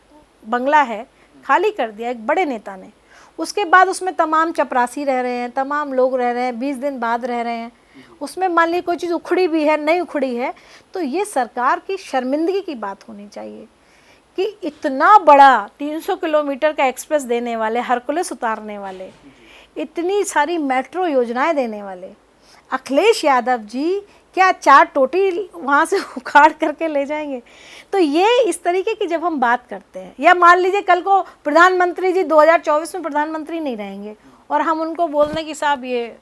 [SPEAKER 1] बंगला है खाली कर दिया एक बड़े नेता ने, उसके बाद उसमें तमाम चपरासी रह रहे हैं, तमाम लोग रह रहे हैं, 20 दिन बाद रह रहे हैं, उसमें मान ली कोई चीज़ उखड़ी भी है, नहीं उखड़ी है, तो ये सरकार की शर्मिंदगी की बात होनी चाहिए कि इतना बड़ा 300 किलोमीटर का एक्सप्रेस देने वाले, हरकुलिस उतारने वाले, इतनी सारी मेट्रो योजनाएं देने वाले अखिलेश यादव जी क्या 4 टोटी वहाँ से उखाड़ करके ले जाएंगे? तो ये इस तरीके की जब हम बात करते हैं, या मान लीजिए कल को प्रधानमंत्री जी 2024 में प्रधानमंत्री नहीं रहेंगे और हम उनको बोल दें कि साहब ये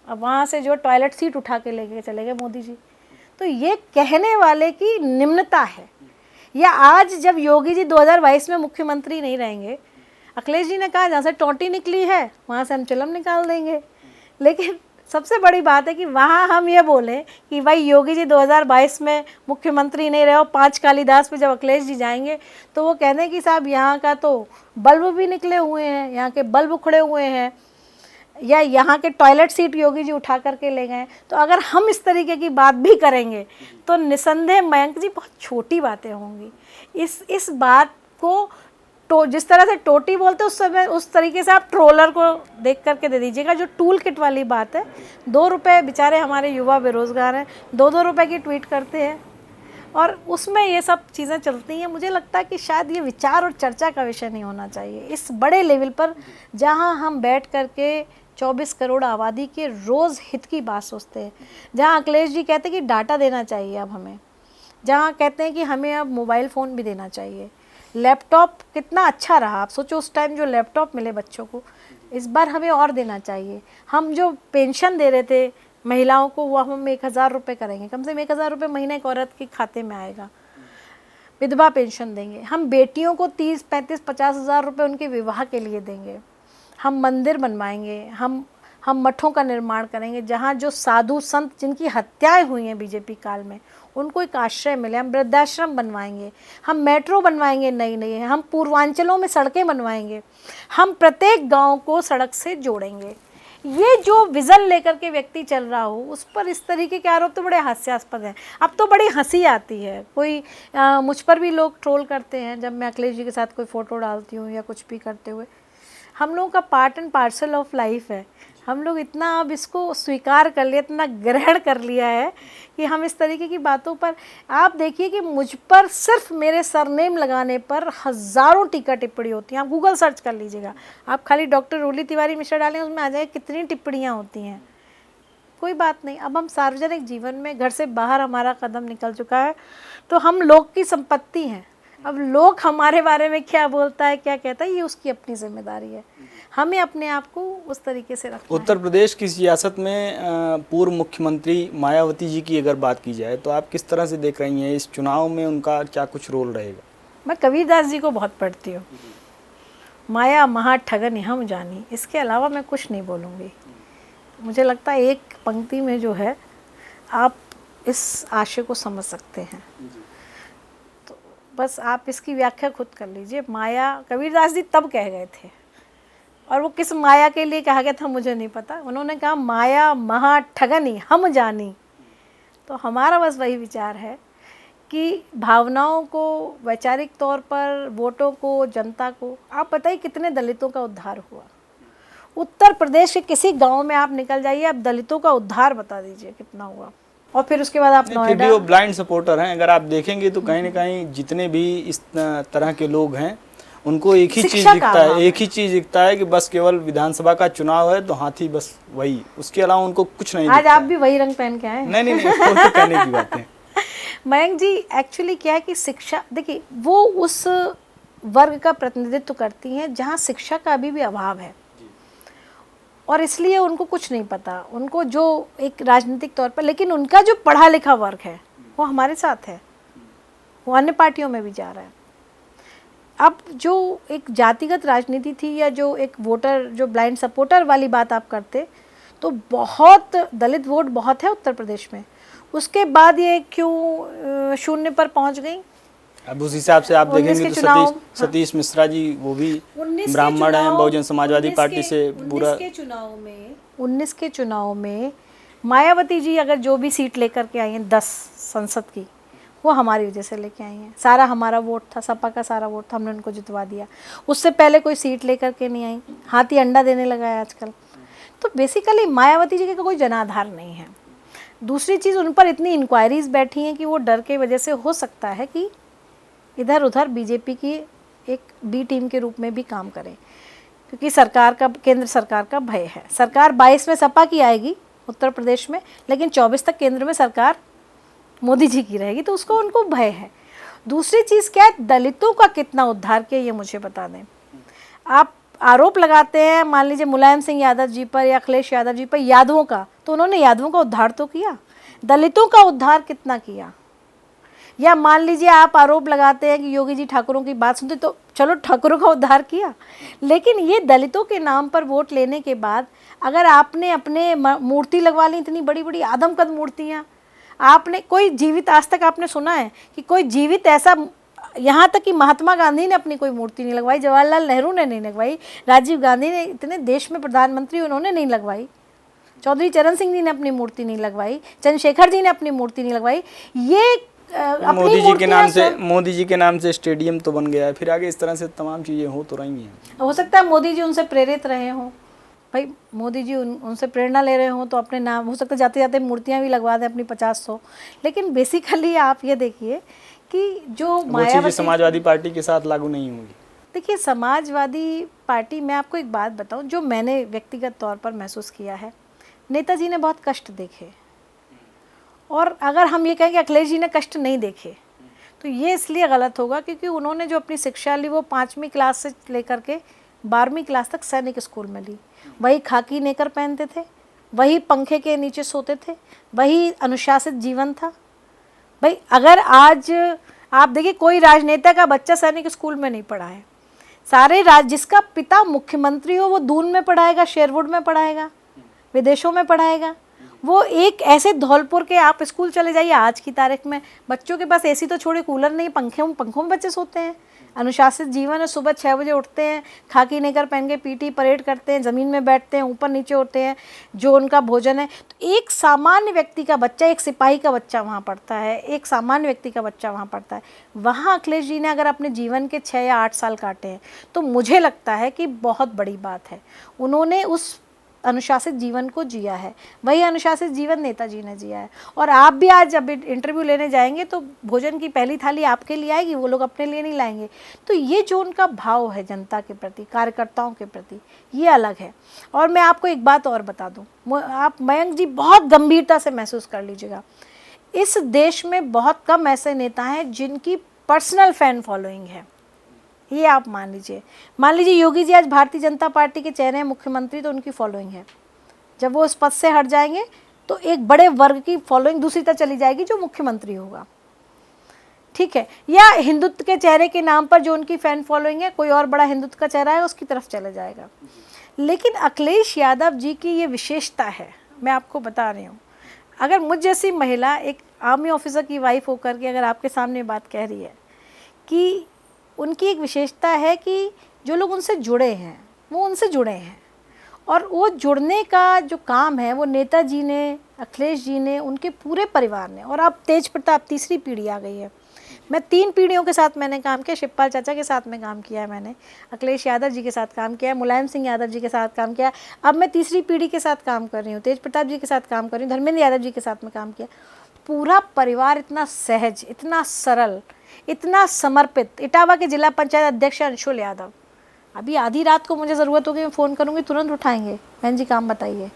[SPEAKER 1] अब वहाँ से जो टॉयलेट सीट उठा के लेके चले गए मोदी जी, तो ये कहने वाले की निम्नता है। या आज जब योगी जी 2022 में मुख्यमंत्री नहीं रहेंगे, अखिलेश जी ने कहा जहाँ से टोटी निकली है वहाँ से हम चिलम निकाल देंगे। लेकिन सबसे बड़ी बात है कि वहाँ हम ये बोलें कि भाई योगी जी 2022 में मुख्यमंत्री नहीं रहे, 5 कालीदास पे जब अखिलेश जी जाएंगे तो वो कहते हैं कि साहब यहाँ का तो बल्ब भी निकले हुए हैं, यहाँ के बल्ब उखड़े हुए हैं, या यहाँ के टॉयलेट सीट योगी जी उठा करके ले गए। तो अगर हम इस तरीके की बात भी करेंगे तो निसंदेह मयंक जी बहुत छोटी बातें होंगी। इस बात को जिस तरह से टोटी बोलते हैं उस समय उस तरीके से आप ट्रोलर को देख करके दे दीजिएगा। जो टूल किट वाली बात है, 2 रुपये बेचारे हमारे युवा बेरोज़गार हैं, 2-2 रुपये की ट्वीट करते हैं और उसमें ये सब चीज़ें चलती हैं। मुझे लगता है कि शायद ये विचार और चर्चा का विषय नहीं होना चाहिए इस बड़े लेवल पर, जहाँ हम बैठ करके 24 करोड़ आबादी के रोज़ हित की बात सोचते हैं, जहाँ अखिलेश जी कहते हैं कि डाटा देना चाहिए अब हमें, जहाँ कहते हैं कि हमें अब मोबाइल फ़ोन भी देना चाहिए, लैपटॉप कितना अच्छा रहा। आप सोचो उस टाइम जो लैपटॉप मिले बच्चों को, इस बार हमें और देना चाहिए। हम जो पेंशन दे रहे थे महिलाओं को वो हम 1000 रुपये करेंगे, कम से कम 1000 रुपये महीने एक औरत के खाते में आएगा। विधवा पेंशन देंगे, हम बेटियों को 30, 35, 50 हज़ार रुपये उनके विवाह के लिए देंगे। हम मंदिर बनवाएंगे, हम मठों का निर्माण करेंगे जहाँ जो साधु संत जिनकी हत्याएं हुई हैं बीजेपी काल में उनको एक आश्रय मिले। हम वृद्धाश्रम बनवाएंगे, हम मेट्रो बनवाएंगे नई नई, हम पूर्वांचलों में सड़कें बनवाएंगे, हम प्रत्येक गांव को सड़क से जोड़ेंगे। ये जो विज़न लेकर के व्यक्ति चल रहा हो उस पर इस तरीके के आरोप तो बड़े हास्यास्पद हैं। अब तो बड़ी हंसी आती है, कोई मुझ पर भी लोग ट्रोल करते हैं जब मैं अखिलेश जी के साथ कोई फ़ोटो डालती हूँ या कुछ भी करते हुए। हम लोगों का part and parcel of life है। हम लोग इतना अब इसको स्वीकार कर लिया, इतना ग्रहण कर लिया है कि हम इस तरीके की बातों पर, आप देखिए कि मुझ पर सिर्फ मेरे सरनेम लगाने पर हज़ारों टीका टिप्पणी होती हैं। आप गूगल सर्च कर लीजिएगा, आप खाली डॉक्टर रोली तिवारी मिश्रा डालें उसमें आ जाए कितनी टिप्पणियाँ होती हैं। कोई बात नहीं, अब हम सार्वजनिक जीवन में घर से बाहर हमारा कदम निकल चुका है तो हम लोग की संपत्ति हैं। अब लोग हमारे बारे में क्या बोलता है क्या कहता है ये उसकी अपनी जिम्मेदारी है, हमें अपने आप को उस तरीके से रखना है।
[SPEAKER 2] उत्तर प्रदेश की सियासत में पूर्व मुख्यमंत्री मायावती जी की अगर बात की जाए तो आप किस तरह से देख रही हैं, इस चुनाव में उनका क्या कुछ रोल रहेगा?
[SPEAKER 1] मैं कबीरदास जी को बहुत पढ़ती हूँ, माया महा ठगन हम जानी, इसके अलावा मैं कुछ नहीं बोलूँगी। मुझे लगता है एक पंक्ति में जो है आप इस आशय को समझ सकते हैं, तो बस आप इसकी व्याख्या खुद कर लीजिए। माया, कबीरदास जी तब कह गए थे और वो किस माया के लिए कहा गया था मुझे नहीं पता, उन्होंने कहा माया महा ठगनी हम जानी। तो हमारा बस वही विचार है कि भावनाओं को, वैचारिक तौर पर वोटों को, जनता को, आप बताइए कितने दलितों का उद्धार हुआ उत्तर प्रदेश के किसी गांव में आप निकल जाइए, आप दलितों का उद्धार बता दीजिए कितना हुआ। और फिर उसके बाद आप
[SPEAKER 2] फिर भी वो ब्लाइंड सपोर्टर हैं। अगर आप देखेंगे तो कहीं ना कहीं जितने भी इस तरह के लोग हैं उनको एक ही चीज दिखता है कि बस केवल विधानसभा का चुनाव है तो हाथी बस वही, उसके अलावा उनको कुछ नहीं।
[SPEAKER 1] आज आप भी वही रंग पहन के आए?
[SPEAKER 2] नहीं, वो तो कहने की बात है।
[SPEAKER 1] मयंक जी, एक्चुअली क्या है कि शिक्षा, देखिए वो उस वर्ग का प्रतिनिधित्व करती हैं जहाँ शिक्षा का अभी भी अभाव है और इसलिए उनको कुछ नहीं पता, उनको जो एक राजनीतिक तौर पर, लेकिन उनका जो पढ़ा लिखा वर्ग है वो हमारे साथ है, वो अन्य पार्टियों में भी जा रहा है। अब जो एक जातिगत राजनीति थी या जो एक वोटर, जो ब्लाइंड सपोर्टर वाली बात आप करते, तो बहुत दलित वोट बहुत है उत्तर प्रदेश में, उसके बाद ये क्यों शून्य पर पहुंच गई?
[SPEAKER 2] अब उस हिसाब से आप देखेंगे तो सतीश मिश्रा जी वो भी ब्राह्मण हैं, बहुजन समाजवादी पार्टी से पूरा
[SPEAKER 1] 19 के चुनाव में मायावती जी अगर जो भी सीट लेकर के आई हैं 10 संसद की, वो हमारी वजह से लेके आई हैं। सारा हमारा वोट था, सपा का सारा वोट था, हमने उनको जितवा दिया। उससे पहले कोई सीट लेकर के नहीं आई, हाथी अंडा देने लगा है आजकल। तो बेसिकली मायावती जी का कोई जनाधार नहीं है। दूसरी चीज़, उन पर इतनी इंक्वायरीज बैठी हैं कि वो डर के वजह से हो सकता है कि इधर उधर बीजेपी की एक बी टीम के रूप में भी काम करें, क्योंकि सरकार का, केंद्र सरकार का भय है। सरकार 22 में सपा की आएगी उत्तर प्रदेश में, लेकिन 24 तक केंद्र में सरकार मोदी जी की रहेगी, तो उसको उनको भय है। दूसरी चीज़ क्या है, दलितों का कितना उद्धार किया ये मुझे बता दें। आप आरोप लगाते हैं मान लीजिए मुलायम सिंह यादव जी पर या अखिलेश यादव जी पर, यादवों का, तो उन्होंने यादवों का उद्धार तो किया, दलितों का उद्धार कितना किया? या मान लीजिए आप आरोप लगाते हैं कि योगी जी ठाकुरों की बात सुनते, तो चलो ठाकुरों का उद्धार किया, लेकिन ये दलितों के नाम पर वोट लेने के बाद अगर आपने अपने मूर्ति लगवा ली, इतनी बड़ी बड़ी आदमकद मूर्तियाँ, आपने कोई जीवित, आज तक आपने सुना है कि कोई जीवित ऐसा, यहाँ तक कि महात्मा गांधी ने अपनी कोई मूर्ति नहीं लगवाई, जवाहरलाल नेहरू ने नहीं लगवाई, राजीव गांधी ने, इतने देश में प्रधानमंत्री उन्होंने नहीं लगवाई, चौधरी चरण सिंह जी ने अपनी मूर्ति नहीं लगवाई, चंद्रशेखर जी ने अपनी मूर्ति नहीं लगवाई। ये
[SPEAKER 2] मोदी जी के नाम से स्टेडियम तो बन गया है, फिर आगे इस तरह से तमाम चीज़ें हो तो रही हैं।
[SPEAKER 1] हो सकता है मोदी जी उनसे प्रेरित रहे हों, भाई मोदी जी उनसे प्रेरणा ले रहे हों, तो अपने नाम, हो सकता है जाते जाते मूर्तियाँ भी लगवा दें अपनी 50-100। लेकिन बेसिकली आप ये देखिए कि जो मायावती
[SPEAKER 2] समाजवादी पार्टी के साथ लागू नहीं होगी।
[SPEAKER 1] देखिए समाजवादी पार्टी, मैं आपको एक बात बताऊं जो मैंने व्यक्तिगत तौर पर महसूस किया है, नेताजी ने बहुत कष्ट देखे, और अगर हम ये कहें कि अखिलेश जी ने कष्ट नहीं देखे तो ये इसलिए गलत होगा क्योंकि उन्होंने जो अपनी शिक्षा ली वो 5वीं क्लास से लेकर के 12वीं क्लास तक सैनिक स्कूल में ली। वही खाकी नेकर पहनते थे, वही पंखे के नीचे सोते थे, वही अनुशासित जीवन था। भाई अगर आज आप देखिए, कोई राजनेता का बच्चा सैनिक स्कूल में नहीं पढ़ा है। सारे जिसका पिता मुख्यमंत्री हो वो दून में पढ़ाएगा, शेरवुड में पढ़ाएगा, विदेशों में पढ़ाएगा। वो एक ऐसे धौलपुर के आप स्कूल चले जाइए आज की तारीख में, बच्चों के पास एसी तो छोड़े कूलर नहीं, पंखों में बच्चे सोते हैं। अनुशासित जीवन है, सुबह 6 बजे उठते हैं, खाकी नेकर पहन के पीटी परेड करते हैं, ज़मीन में बैठते हैं, ऊपर नीचे होते हैं, जो उनका भोजन है। तो एक सामान्य व्यक्ति का बच्चा, एक सिपाही का बच्चा वहाँ पढ़ता है, एक सामान्य व्यक्ति का बच्चा वहाँ पढ़ता है। वहाँ अखिलेश जी ने अगर अपने जीवन के 6 या 8 साल काटे हैं तो मुझे लगता है कि बहुत बड़ी बात है। उन्होंने उस अनुशासित जीवन को जिया है, वही अनुशासित जीवन नेताजी ने जिया है। और आप भी आज जब इंटरव्यू लेने जाएंगे तो भोजन की पहली थाली आपके लिए आएगी, वो लोग अपने लिए नहीं लाएंगे। तो ये जो उनका भाव है जनता के प्रति, कार्यकर्ताओं के प्रति, ये अलग है। और मैं आपको एक बात और बता दूं, आप मयंक जी बहुत गंभीरता से महसूस कर लीजिएगा, इस देश में बहुत कम ऐसे नेता हैं जिनकी पर्सनल फैन फॉलोइंग है। ये आप मान लीजिए योगी जी आज भारतीय जनता पार्टी के चेहरे हैं मुख्यमंत्री, तो उनकी फॉलोइंग है। जब वो उस पद से हट जाएंगे तो एक बड़े वर्ग की फॉलोइंग दूसरी तरफ चली जाएगी जो मुख्यमंत्री होगा, ठीक है। या हिंदुत्व के चेहरे के नाम पर जो उनकी फैन फॉलोइंग है, कोई और बड़ा हिंदुत्व का चेहरा है उसकी तरफ चले जाएगा। लेकिन अखिलेश यादव जी की ये विशेषता है, मैं आपको बता रही हूँ। अगर मुझ जैसी महिला एक आर्मी ऑफिसर की वाइफ होकर के अगर आपके सामने बात कह रही है कि उनकी एक विशेषता है कि जो लोग उनसे जुड़े हैं वो उनसे जुड़े हैं, और वो जुड़ने का जो काम है वो नेताजी ने, अखिलेश जी ने, उनके पूरे परिवार ने। और अब तेज प्रताप तीसरी पीढ़ी आ गई है। मैं 3 पीढ़ियों के साथ मैंने काम किया, शिवपाल चाचा के साथ में काम किया है मैंने, अखिलेश यादव जी के साथ काम किया है, मुलायम सिंह यादव जी के साथ काम किया, अब मैं तीसरी पीढ़ी के साथ काम कर रही हूँ, तेज प्रताप जी के साथ काम कर रही हूँ, धर्मेंद्र यादव जी के साथ में काम किया। पूरा परिवार इतना सहज, इतना सरल, इतना समर्पित। इटावा के जिला पंचायत अध्यक्ष अंशुल यादव, अभी आधी रात को मुझे ज़रूरत होगी मैं फ़ोन करूँगी, तुरंत उठाएंगे, बहन जी काम बताइए।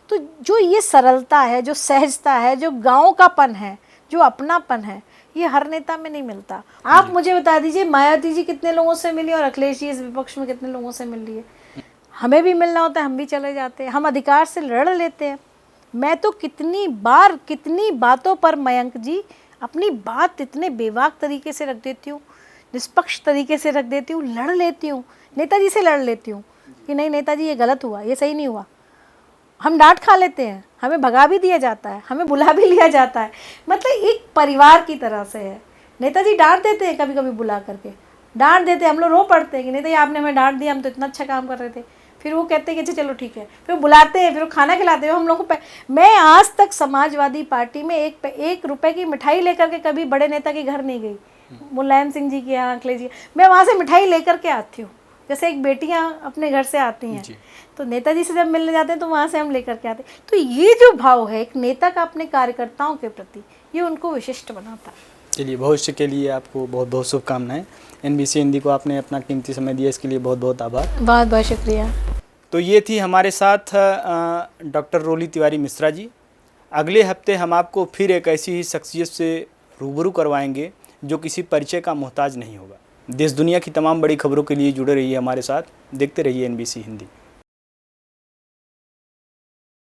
[SPEAKER 1] तो जो ये सरलता है, जो सहजता है, जो गाँव कापन है, जो अपनापन है, ये हर नेता में नहीं मिलता। आप मुझे बता दीजिए मायावती जी कितने लोगों से मिली और अखिलेश जी इस विपक्ष में कितने लोगों से मिल रही है। हमें भी मिलना होता है, हम भी चले जाते हैं, हम अधिकार से लड़ लेते हैं। मैं तो कितनी बार कितनी बातों पर मयंक जी अपनी बात इतने बेबाक तरीके से रख देती हूँ, निष्पक्ष तरीके से रख देती हूँ, लड़ लेती हूँ, नेताजी से लड़ लेती हूँ कि नहीं नेताजी ये गलत हुआ, ये सही नहीं हुआ। हम डांट खा लेते हैं, हमें भगा भी दिया जाता है, हमें बुला भी लिया जाता है। मतलब एक परिवार की तरह से है। नेताजी डांट देते हैं, कभी कभी बुला करके डांट देते हैं, हम लोग रो पड़ते हैं कि नेताजी आपने हमें डांट दिया, हम तो इतना अच्छा काम कर रहे थे। फिर वो कहते हैं कि चलो ठीक है, फिर बुलाते हैं, फिर वो खाना खिलाते हैं हम लोगों को। मैं आज तक समाजवादी पार्टी में 1 रुपए की मिठाई लेकर के कभी बड़े नेता के घर नहीं गई। मुलायम सिंह जी के यहाँ, अखिलेश जी, मैं वहाँ से मिठाई लेकर के आती हूँ, जैसे एक बेटियाँ अपने घर से आती हैं, तो नेताजी से जब मिलने जाते हैं तो वहाँ से हम लेकर के आते हैं। तो ये जो भाव है एक नेता का अपने कार्यकर्ताओं के प्रति, ये उनको विशिष्ट बनाता है।
[SPEAKER 2] चलिए, भविष्य के लिए आपको बहुत बहुत शुभकामनाएं। एनबीसी हिंदी को आपने अपना कीमती समय दिया, इसके लिए बहुत बहुत आभार।
[SPEAKER 1] बहुत बहुत शुक्रिया।
[SPEAKER 2] तो ये थी हमारे साथ डॉक्टर रोली तिवारी मिश्रा जी। अगले हफ्ते हम आपको फिर एक ऐसी ही शख्सियत से रूबरू करवाएंगे जो किसी परिचय का मोहताज नहीं होगा। देश दुनिया की तमाम बड़ी खबरों के लिए जुड़े रहिए हमारे साथ, देखते रहिए एनबीसी हिंदी।